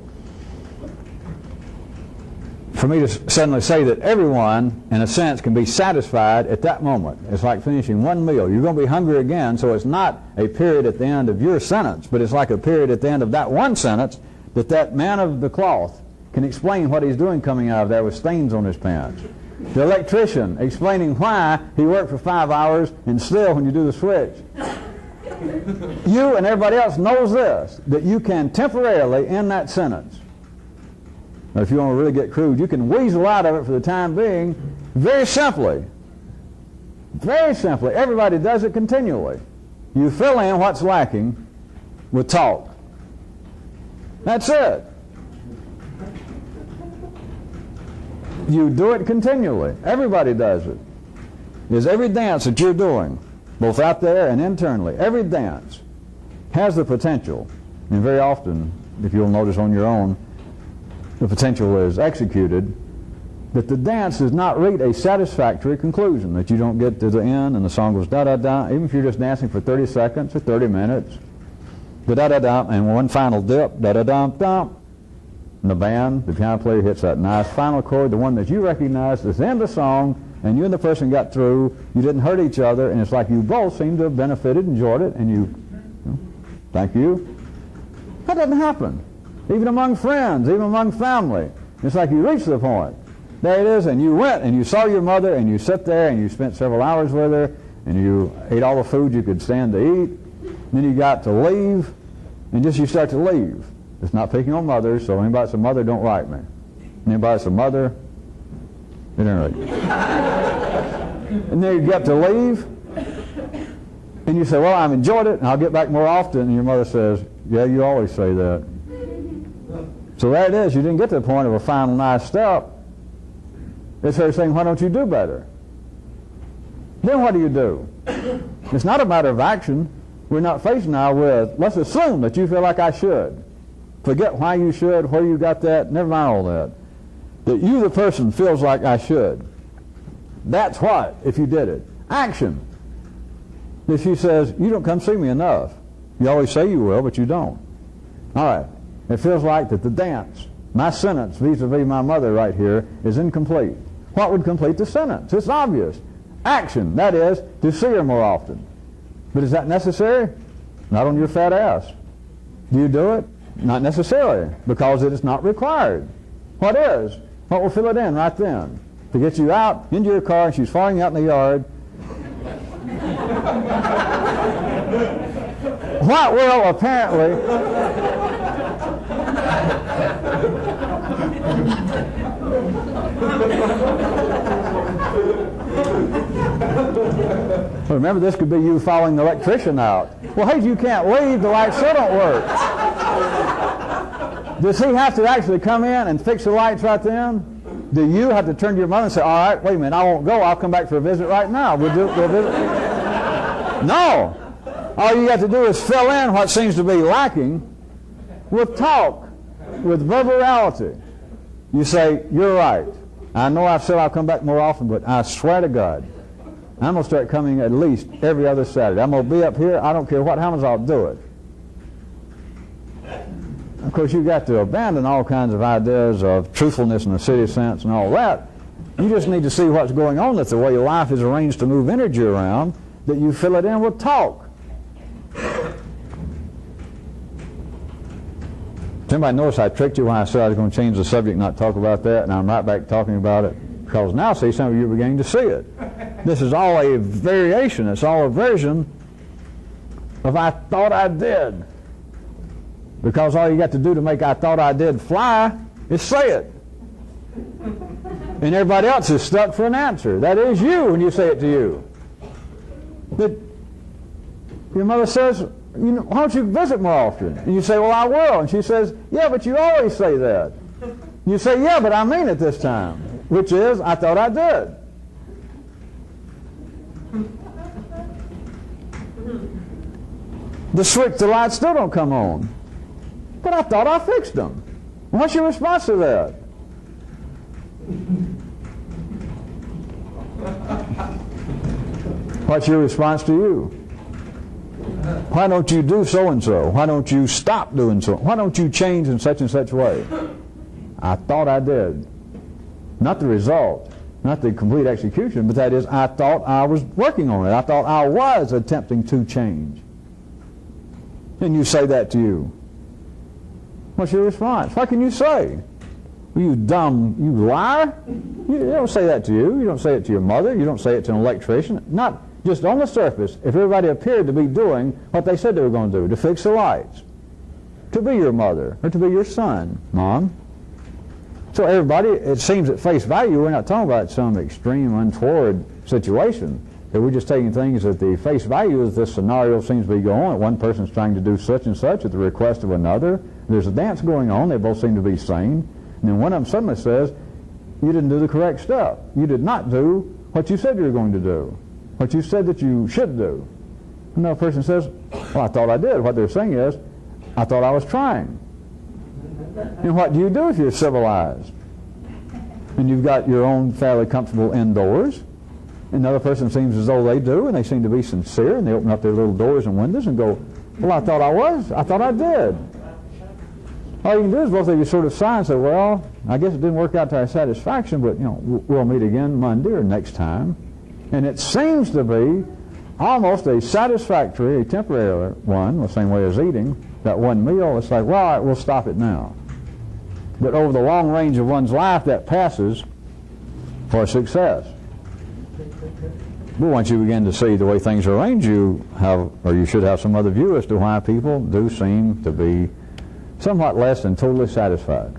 For me to suddenly say that everyone, in a sense, can be satisfied at that moment. It's like finishing one meal. You're going to be hungry again, so it's not a period at the end of your sentence, but it's like a period at the end of that one sentence that man of the cloth can explain what he's doing coming out of there with stains on his pants. The electrician explaining why he worked for 5 hours and still, when you do the switch, you and everybody else knows this, that you can temporarily end that sentence. Now, if you want to really get crude, you can weasel out of it for the time being very simply. Very simply. Everybody does it continually. You fill in what's lacking with talk. That's it. You do it continually. Everybody does it. Is every dance that you're doing, both out there and internally, every dance has the potential, and very often, if you'll notice on your own, the potential is executed, that the dance does not reach a satisfactory conclusion, that you don't get to the end and the song goes da-da-da, even if you're just dancing for 30 seconds or 30 minutes, da-da-da-da, and one final dip, da-da-dum-dum, and the band, the piano player hits that nice final chord, the one that you recognize is the end of the song, and you and the person got through, you didn't hurt each other, and it's like you both seem to have benefited, enjoyed it, and you thank you. That doesn't happen. Even among friends, even among family. It's like you reach the point. There it is, and you went, and you saw your mother, and you sat there, and you spent several hours with her, and you ate all the food you could stand to eat. And then you got to leave, and just you start to leave. It's not picking on mothers, so anybody that's a mother, don't write me. Anybody that's a mother, it ain't right. And then you get to leave, and you say, well, I've enjoyed it, and I'll get back more often. And your mother says, yeah, you always say that. So there it is. You didn't get to the point of a final nice step. It's her saying, why don't you do better? Then what do you do? It's not a matter of action. We're not faced now with, let's assume that you feel like I should. Forget why you should, where you got that, never mind all that. That you, the person, feels like I should. That's what, if you did it. Action. If she says, you don't come see me enough. You always say you will, but you don't. All right. It feels like that the dance, my sentence vis-a-vis my mother right here, is incomplete. What would complete the sentence? It's obvious. Action, that is, to see her more often. But is that necessary? Not on your fat ass. Do you do it? Not necessarily, because it is not required. What is? What will fill it in right then? To get you out into your car and she's following you out in the yard. What will apparently remember, this could be you following the electrician out. Well, hey, you can't leave, the lights still don't work. Does he have to actually come in and fix the lights right then? Do you have to turn to your mother and say, all right, wait a minute, I won't go, I'll come back for a visit right now. We'll visit. No. All you have to do is fill in what seems to be lacking with talk, with verbal reality. You say, you're right. I know I've said I'll come back more often, but I swear to God, I'm going to start coming at least every other Saturday. I'm going to be up here. I don't care what happens, I'll do it. Of course, you've got to abandon all kinds of ideas of truthfulness in the city sense and all that. You just need to see what's going on, that the way your life is arranged to move energy around, that you fill it in with talk. Somebody noticed I tricked you when I said I was going to change the subject, not talk about that, and I'm right back talking about it, because now, see, some of you are beginning to see it. This is all a variation. It's all a version of I thought I did. Because all you got to do to make I thought I did fly is say it. And everybody else is stuck for an answer. That is you when you say it to you. That your mother says, why don't you visit more often? And you say, well, I will. And she says, yeah, but you always say that. You say, yeah, but I mean it this time. Which is, I thought I did. The lights still don't come on. But I thought I fixed them. What's your response to that? What's your response to you? Why don't you do so-and-so? Why don't you stop doing so? Why don't you change in such and such way? I thought I did. Not the result, not the complete execution, but that is, I thought I was working on it. I thought I was attempting to change. And you say that to you. What's your response? What can you say? You dumb, you liar? You don't say that to you. You don't say it to your mother. You don't say it to an electrician. Not just on the surface. If everybody appeared to be doing what they said they were going to do, to fix the lights, to be your mother, or to be your son, Mom. So everybody, it seems at face value, we're not talking about some extreme, untoward situation. That we're just taking things at the face value as this scenario seems to be going on. One person's trying to do such and such at the request of another. There's a dance going on. They both seem to be sane. And then one of them suddenly says, you didn't do the correct stuff. You did not do what you said you were going to do. What you said that you should do. Another person says, well, I thought I did. What they're saying is, I thought I was trying. And what do you do if you're civilized? And you've got your own fairly comfortable indoors. Another person seems as though they do, and they seem to be sincere, and they open up their little doors and windows and go, well, I thought I was. I thought I did. All you can do is both of you sort of sigh and say, well, I guess it didn't work out to our satisfaction, but, we'll meet again Monday or next time. And it seems to be almost a satisfactory, a temporary one, the same way as eating, that one meal. It's like, well, all right, we'll stop it now. But over the long range of one's life, that passes for success. But once you begin to see the way things are arranged, you should have some other view as to why people do seem to be somewhat less than totally satisfied.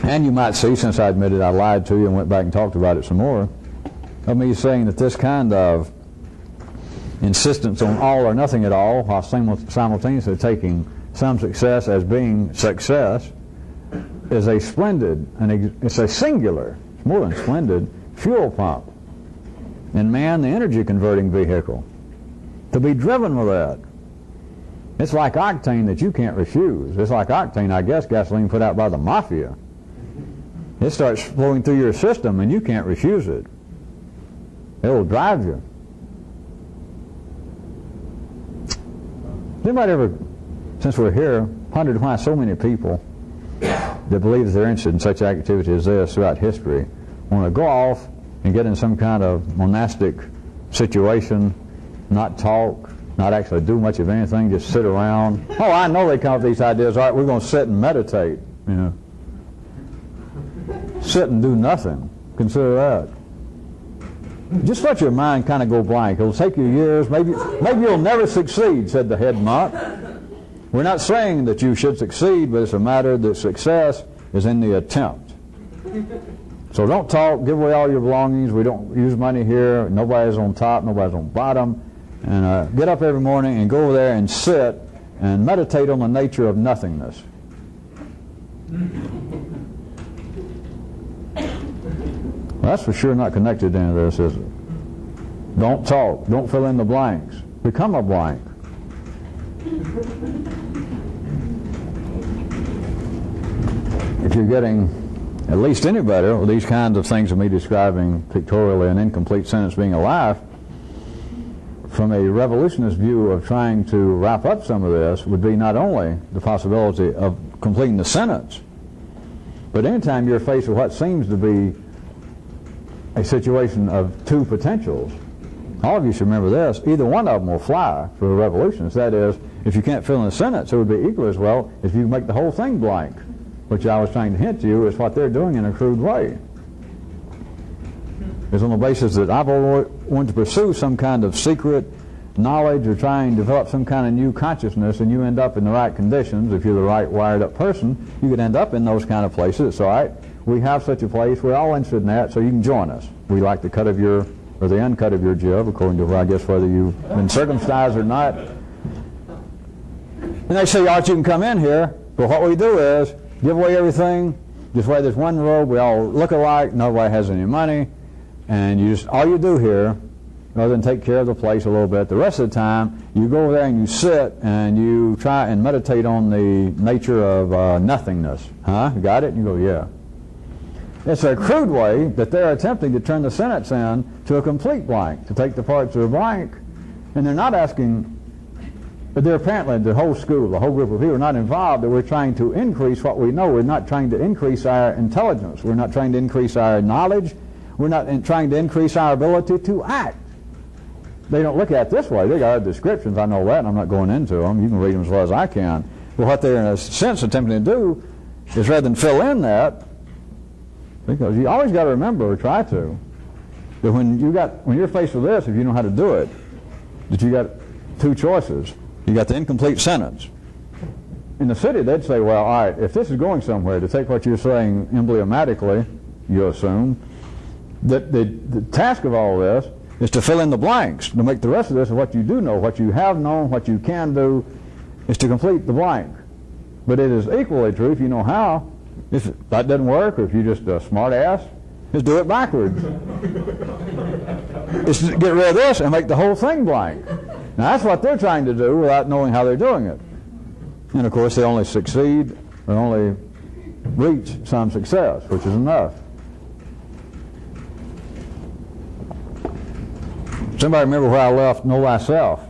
And you might see, since I admitted I lied to you and went back and talked about it some more, of me saying that this kind of insistence on all or nothing at all, while simultaneously taking some success as being success, is a splendid, and it's a singular, it's more than splendid, fuel pump in man, the energy converting vehicle. To be driven with that. It's like octane that you can't refuse. It's like octane, I guess, gasoline put out by the mafia. It starts flowing through your system and you can't refuse it. It will drive you. Anybody ever, since we're here, wondered why so many people that believe that they're interested in such activity as this throughout history want to go off and get in some kind of monastic situation, not talk, not actually do much of anything, just sit around? Oh, I know they come up with these ideas. All right, we're going to sit and meditate. You know, sit and do nothing. Consider that. Just let your mind kind of go blank. It'll take you years. Maybe you'll never succeed, said the head monk. We're not saying that you should succeed, but it's a matter that success is in the attempt. So don't talk. Give away all your belongings. We don't use money here. Nobody's on top. Nobody's on bottom. And get up every morning and go over there and sit and meditate on the nature of nothingness. Well, that's for sure not connected to any of this, is it? Don't talk. Don't fill in the blanks. Become a blank. If you're getting at least any better with these kinds of things of me describing pictorially an incomplete sentence being a life, from a revolutionist view of trying to wrap up some of this would be not only the possibility of completing the sentence, but anytime you're faced with what seems to be a situation of two potentials, all of you should remember this: either one of them will fly for a revolutionist. That is, if you can't fill in a sentence, it would be equally as well if you make the whole thing blank, which I was trying to hint to you is what they're doing in a crude way. It's on the basis that I've always wanted to pursue some kind of secret knowledge or trying to develop some kind of new consciousness, and you end up in the right conditions. If you're the right wired up person, you could end up in those kind of places. It's all right. We have such a place. We're all interested in that, so you can join us. We like the cut of your, or the uncut of your jib, according to, I guess, whether you've been circumcised or not. And they say, all right, you can come in here, but what we do is give away everything, just wear this one robe, we all look alike, nobody has any money, and you just, all you do here, rather than take care of the place a little bit, the rest of the time, you go over there and you sit and you try and meditate on the nature of nothingness. Huh? You got it? And you go, yeah. It's a crude way that they're attempting to turn the sentence in to a complete blank, to take the parts that are blank, and they're not asking, but they're apparently, the whole school, the whole group of people are not involved, that we're trying to increase what we know. We're not trying to increase our intelligence. We're not trying to increase our knowledge. We're not trying to increase our ability to act. They don't look at it this way. They got other descriptions, I know that, and I'm not going into them. You can read them as well as I can. But what they're in a sense attempting to do is, rather than fill in that, because you always got to remember, or try to, that when you're faced with this, if you know how to do it, that you got two choices. You got the incomplete sentence. In the city, they'd say, well, all right, if this is going somewhere, to take what you're saying emblematically, you assume, that the task of all this is to fill in the blanks, to make the rest of this of what you do know, what you have known, what you can do, is to complete the blank. But it is equally true, if you know how, if that doesn't work, or if you're just a smart ass, is do it backwards. It's to get rid of this and make the whole thing blank. Now that's what they're trying to do without knowing how they're doing it. And of course they only succeed, or only reach some success, which is enough. Somebody remember where I left know thyself?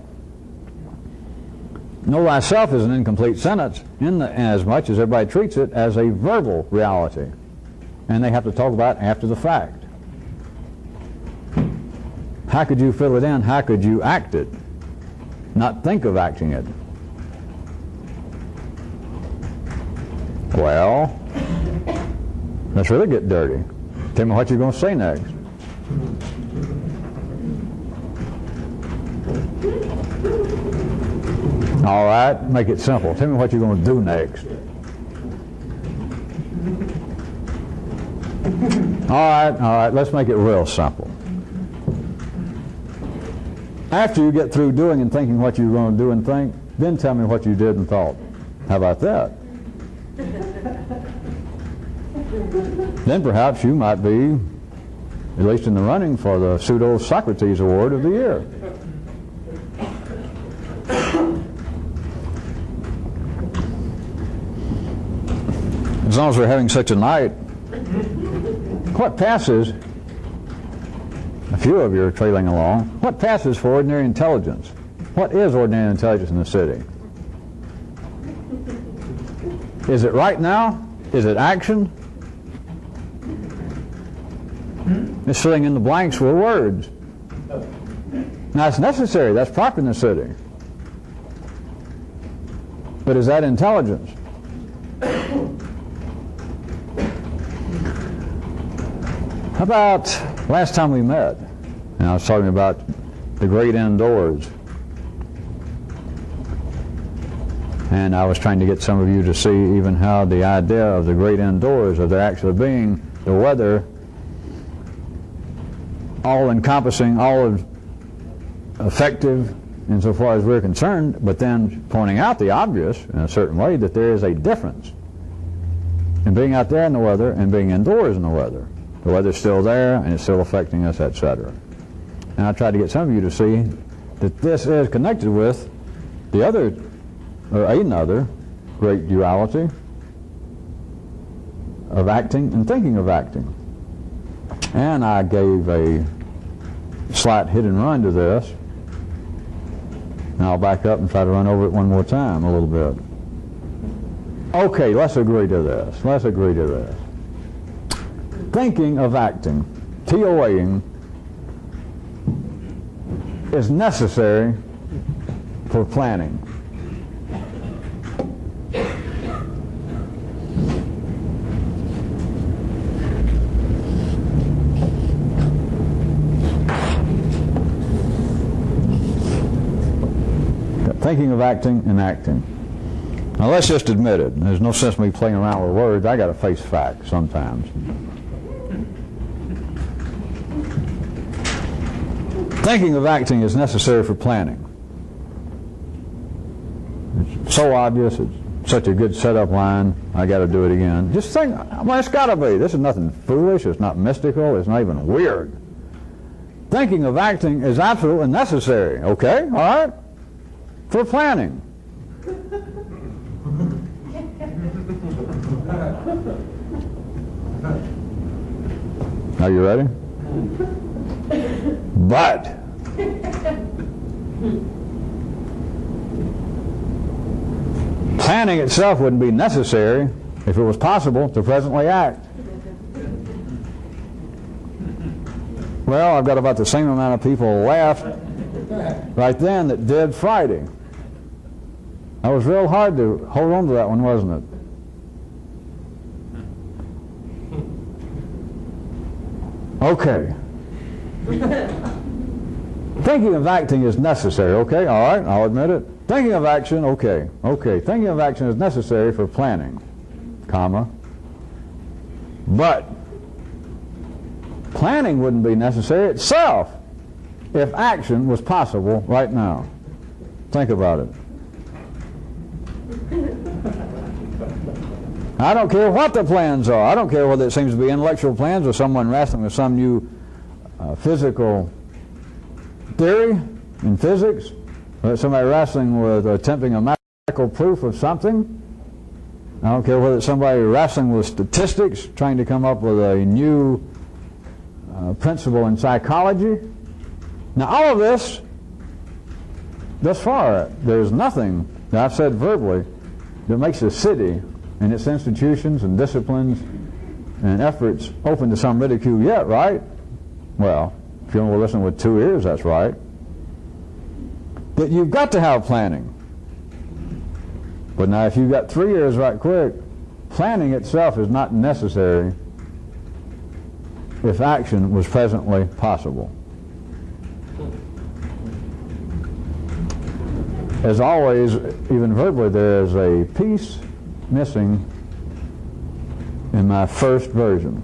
Know thyself is an incomplete sentence in as much as everybody treats it as a verbal reality. And they have to talk about it after the fact. How could you fill it in? How could you act it? Not think of acting it. Well, let's really get dirty. Tell me what you're going to say next. All right, make it simple. Tell me what you're going to do next. All right, let's make it real simple. After you get through doing and thinking what you're going to do and think, then tell me what you did and thought. How about that? Then perhaps you might be, at least in the running, for the Pseudo-Socrates Award of the Year. as long as we're having such a night, what passes, a few of you are trailing along, what passes for ordinary intelligence? What is ordinary intelligence in the city? Is it right now? Is it action? It's filling in the blanks with words. Now it's necessary, that's proper in the city. But is that intelligence? How about last time we met? And I was talking about the great indoors. And I was trying to get some of you to see even how the idea of the great indoors, of there actually being the weather, all-encompassing, all effective insofar as we're concerned, but then pointing out the obvious in a certain way that there is a difference in being out there in the weather and being indoors in the weather. The weather's still there and it's still affecting us, etc. And I tried to get some of you to see that this is connected with the other, or another, great duality of acting and thinking of acting. And I gave a slight hit and run to this. And I'll back up and try to run over it one more time a little bit. Okay, let's agree to this. Let's agree to this. Thinking of acting, TOAing, is necessary for planning. Thinking of acting and acting. Now let's just admit it. There's no sense in me playing around with words. I got to face facts sometimes. Thinking of acting is necessary for planning. It's so obvious. It's such a good setup line. I got to do it again. Just think. Well, it's got to be. This is nothing foolish. It's not mystical. It's not even weird. Thinking of acting is absolutely necessary. Okay? All right? For planning. Are you ready? But planning itself wouldn't be necessary if it was possible to presently act. Well, I've got about the same amount of people left right then that did Friday. That was real hard to hold on to that one, wasn't it? Okay. Thinking of acting is necessary, okay? All right, I'll admit it. Thinking of action, okay. Okay, thinking of action is necessary for planning, comma. But planning wouldn't be necessary itself if action was possible right now. Think about it. I don't care what the plans are. I don't care whether it seems to be intellectual plans or someone wrestling with some new physical theory in physics, or somebody wrestling with attempting a mathematical proof of something. I don't care whether it's somebody wrestling with statistics, trying to come up with a new principle in psychology. Now all of this, thus far, there's nothing that I've said verbally that makes the city and its institutions and disciplines and efforts open to some ridicule yet, right? Well, if you want to listen with 2 ears, that's right. That you've got to have planning. But now if you've got 3 ears right quick, planning itself is not necessary if action was presently possible. As always, even verbally, there is a piece missing in my first version.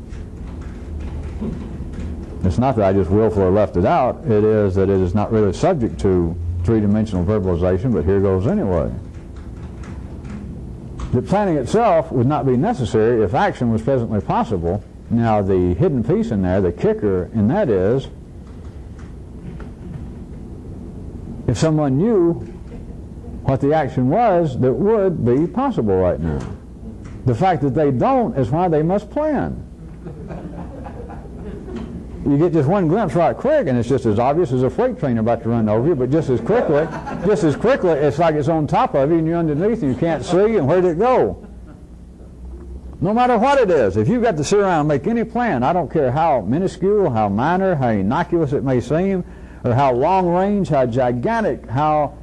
It's not that I just willfully left it out. It is that it is not really subject to three-dimensional verbalization, but here goes anyway. The planning itself would not be necessary if action was presently possible. Now, the hidden piece in there, the kicker in that is, if someone knew what the action was that would be possible right now. The fact that they don't is why they must plan. You get just one glimpse right quick, and it's just as obvious as a freight train about to run over you, but just as quickly, it's like it's on top of you and you're underneath and you can't see, and where did it go? No matter what it is, if you've got to sit around and make any plan, I don't care how minuscule, how minor, how innocuous it may seem, or how long range, how gigantic, how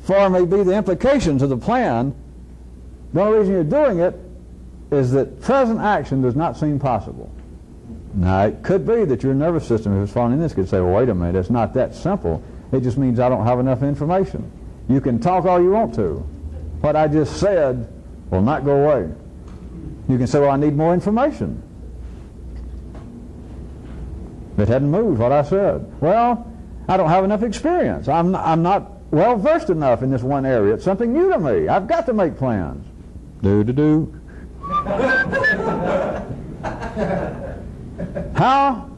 far may be the implications of the plan, the only reason you're doing it is that present action does not seem possible. Now, it could be that your nervous system, if it's falling in this, could say, well, wait a minute, it's not that simple. It just means I don't have enough information. You can talk all you want to. What I just said will not go away. You can say, well, I need more information. It hadn't moved what I said. Well, I don't have enough experience. I'm not well versed enough in this one area. It's something new to me. I've got to make plans. Do. How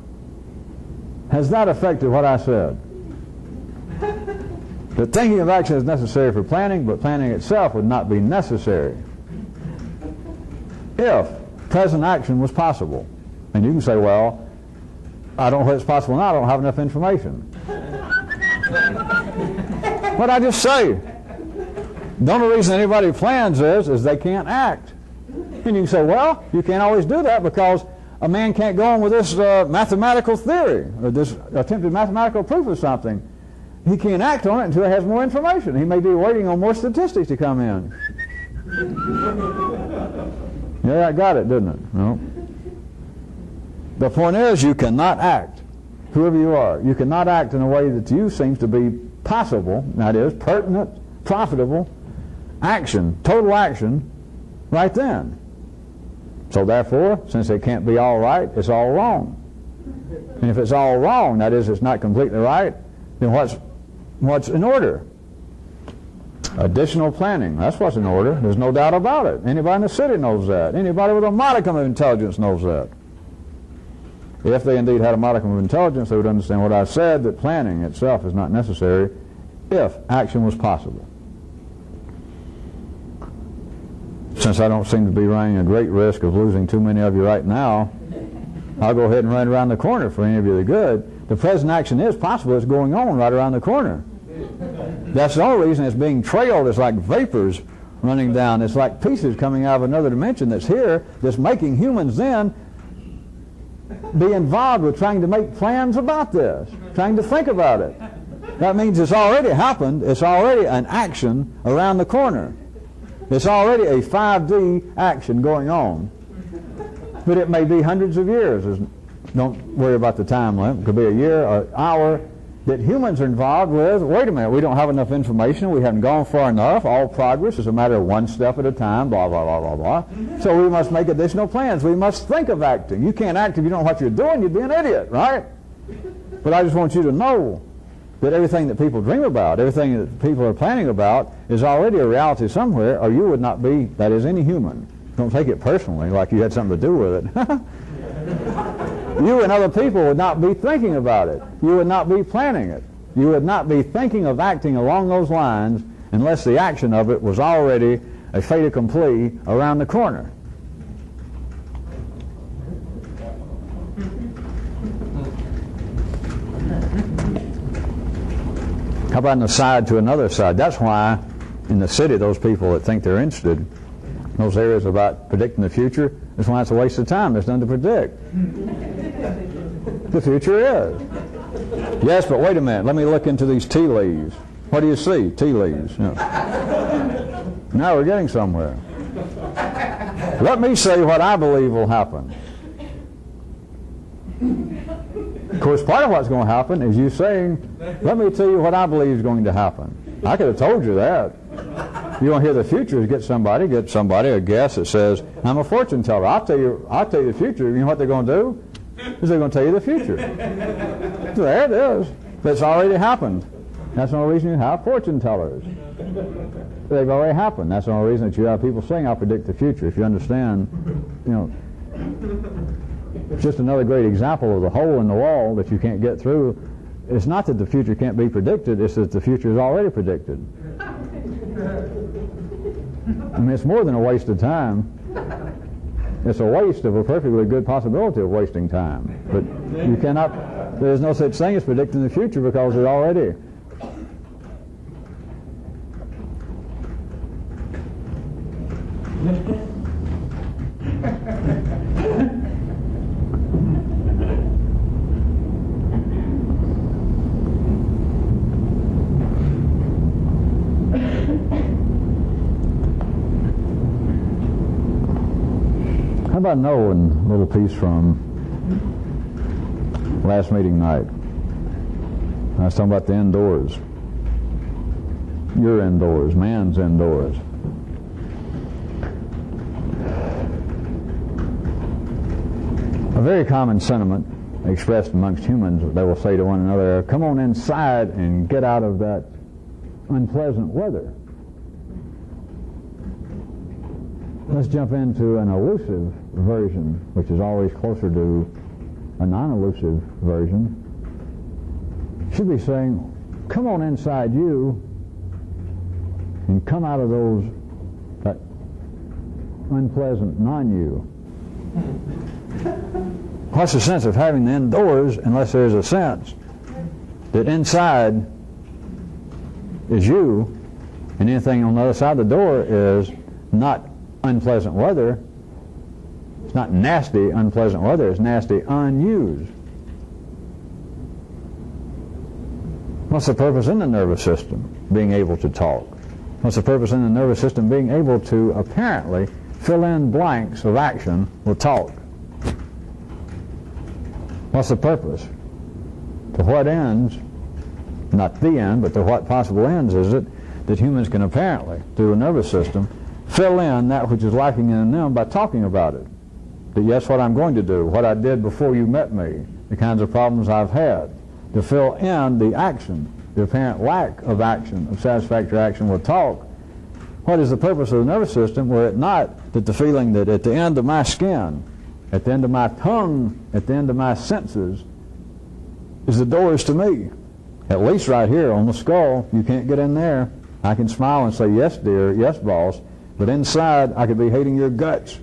has that affected what I said? The thinking of action is necessary for planning, but planning itself would not be necessary if present action was possible. And you can say, well, I don't know if it's possible now, I don't have enough information. What I just say? The only reason anybody plans is they can't act. And you can say, well, you can't always do that because a man can't go on with this mathematical theory or this attempted mathematical proof of something. He can't act on it until he has more information. He may be waiting on more statistics to come in. Yeah, I got it, didn't it? No. The point is, you cannot act, whoever you are. You cannot act in a way that to you seems to be possible, that is, pertinent, profitable action, total action, right then. So therefore, since it can't be all right, it's all wrong. And if it's all wrong, that is, it's not completely right, then what's in order? Additional planning. That's what's in order. There's no doubt about it. Anybody in the city knows that. Anybody with a modicum of intelligence knows that. If they indeed had a modicum of intelligence, they would understand what I said, that planning itself is not necessary if action was possible. Since I don't seem to be running a great risk of losing too many of you right now, I'll go ahead and run around the corner for any of you that are good. The present action is possible. It's going on right around the corner. That's the only reason it's being trailed. It's like vapors running down. It's like pieces coming out of another dimension that's here, that's making humans then be involved with trying to make plans about this, trying to think about it. That means it's already happened. It's already an action around the corner. It's already a 5D action going on. But it may be hundreds of years. Don't worry about the time limit. It could be a year or an hour that humans are involved with. Wait a minute, we don't have enough information. We haven't gone far enough. All progress is a matter of one step at a time, blah, blah, blah, blah, blah. So we must make additional plans. We must think of acting. You can't act if you don't know what you're doing. You'd be an idiot, right? But I just want you to know that everything that people dream about, everything that people are planning about is already a reality somewhere, or you would not be, that is, any human. Don't take it personally like you had something to do with it. You and other people would not be thinking about it. You would not be planning it. You would not be thinking of acting along those lines unless the action of it was already a fait accompli around the corner. How about an aside to another side? That's why in the city, those people that think they're interested in those areas about predicting the future, that's why it's a waste of time. There's nothing to predict. The future is. Yes, but wait a minute. Let me look into these tea leaves. What do you see? Tea leaves. You know. Now we're getting somewhere. Let me say what I believe will happen. Of course, part of what's going to happen is you saying, let me tell you what I believe is going to happen. I could have told you that. You want to hear the future, get somebody, a guess that says, I'm a fortune teller. I'll tell you the future. You know what they're going to do? Is they're going to tell you the future. There it is. It's already happened. That's the only reason you have fortune tellers. They've already happened. That's the only reason that you have people saying, I'll predict the future. If you understand, it's just another great example of the hole in the wall that you can't get through. It's not that the future can't be predicted, it's that the future is already predicted. I mean, it's more than a waste of time. It's a waste of a perfectly good possibility of wasting time. But you cannot, there's no such thing as predicting the future because it already. How about knowing a little piece from last meeting night? I was talking about the indoors. You're indoors, man's indoors. A very common sentiment expressed amongst humans, they will say to one another, come on inside and get out of that unpleasant weather. Let's jump into an elusive version, which is always closer to a non-elusive version. Should be saying, come on inside you and come out of that unpleasant non-you. What's the sense of having the indoors unless there's a sense that inside is you and anything on the other side of the door is not unpleasant weather. It's not nasty, unpleasant weather. It's nasty, unused. What's the purpose in the nervous system? Being able to talk. What's the purpose in the nervous system? Being able to apparently fill in blanks of action with talk. What's the purpose? To what ends, not the end, but to what possible ends is it that humans can apparently, through the nervous system, fill in that which is lacking in them by talking about it. That yes, what I'm going to do, what I did before you met me, the kinds of problems I've had. To fill in the action, the apparent lack of action, of satisfactory action with talk. What is the purpose of the nervous system were it not that the feeling that at the end of my skin, at the end of my tongue, at the end of my senses, is the doors to me. At least right here on the skull, you can't get in there. I can smile and say, yes, dear, yes, boss. But inside, I could be hating your guts.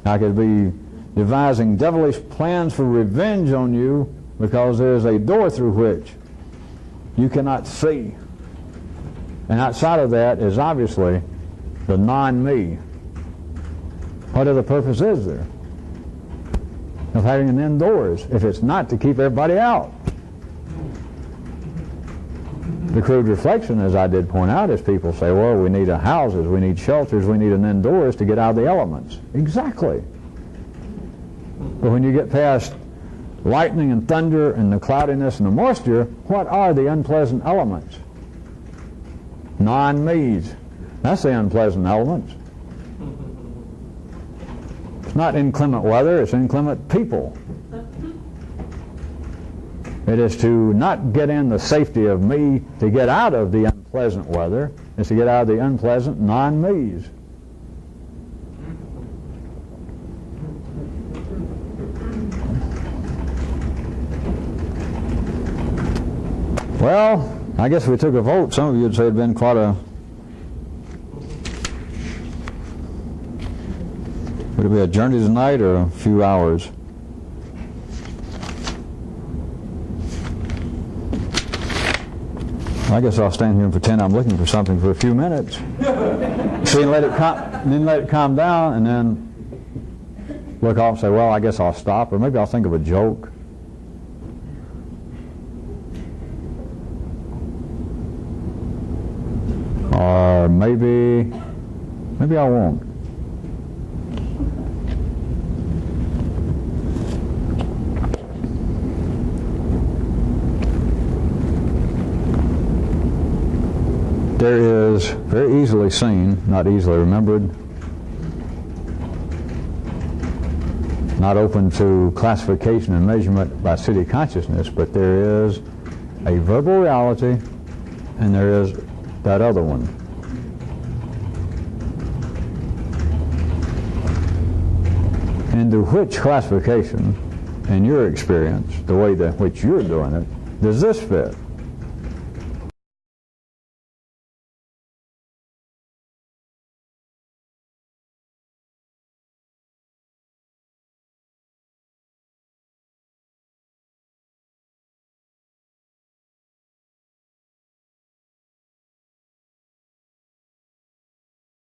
I could be devising devilish plans for revenge on you because there's a door through which you cannot see. And outside of that is obviously the non-me. What other purpose is there of having an indoors if it's not to keep everybody out? The crude reflection, as I did point out, is people say, well, we need houses, we need shelters, we need an indoors to get out of the elements. Exactly. But when you get past lightning and thunder and the cloudiness and the moisture, what are the unpleasant elements? Non-me's. That's the unpleasant elements. It's not inclement weather, it's inclement people. It is to not get in the safety of me to get out of the unpleasant weather. It's to get out of the unpleasant non-me's. Well, I guess if we took a vote, some of you would say it had been quite a... Would it be a journey tonight or a few hours? I guess I'll stand here and pretend I'm looking for something for a few minutes. See, and let it calm down, and then look off and say, well, I guess I'll stop, or maybe I'll think of a joke. Or maybe I won't. There is very easily seen, not easily remembered, not open to classification and measurement by city consciousness, but there is a verbal reality and there is that other one. Into which classification, in your experience, the way that which you're doing it, does this fit?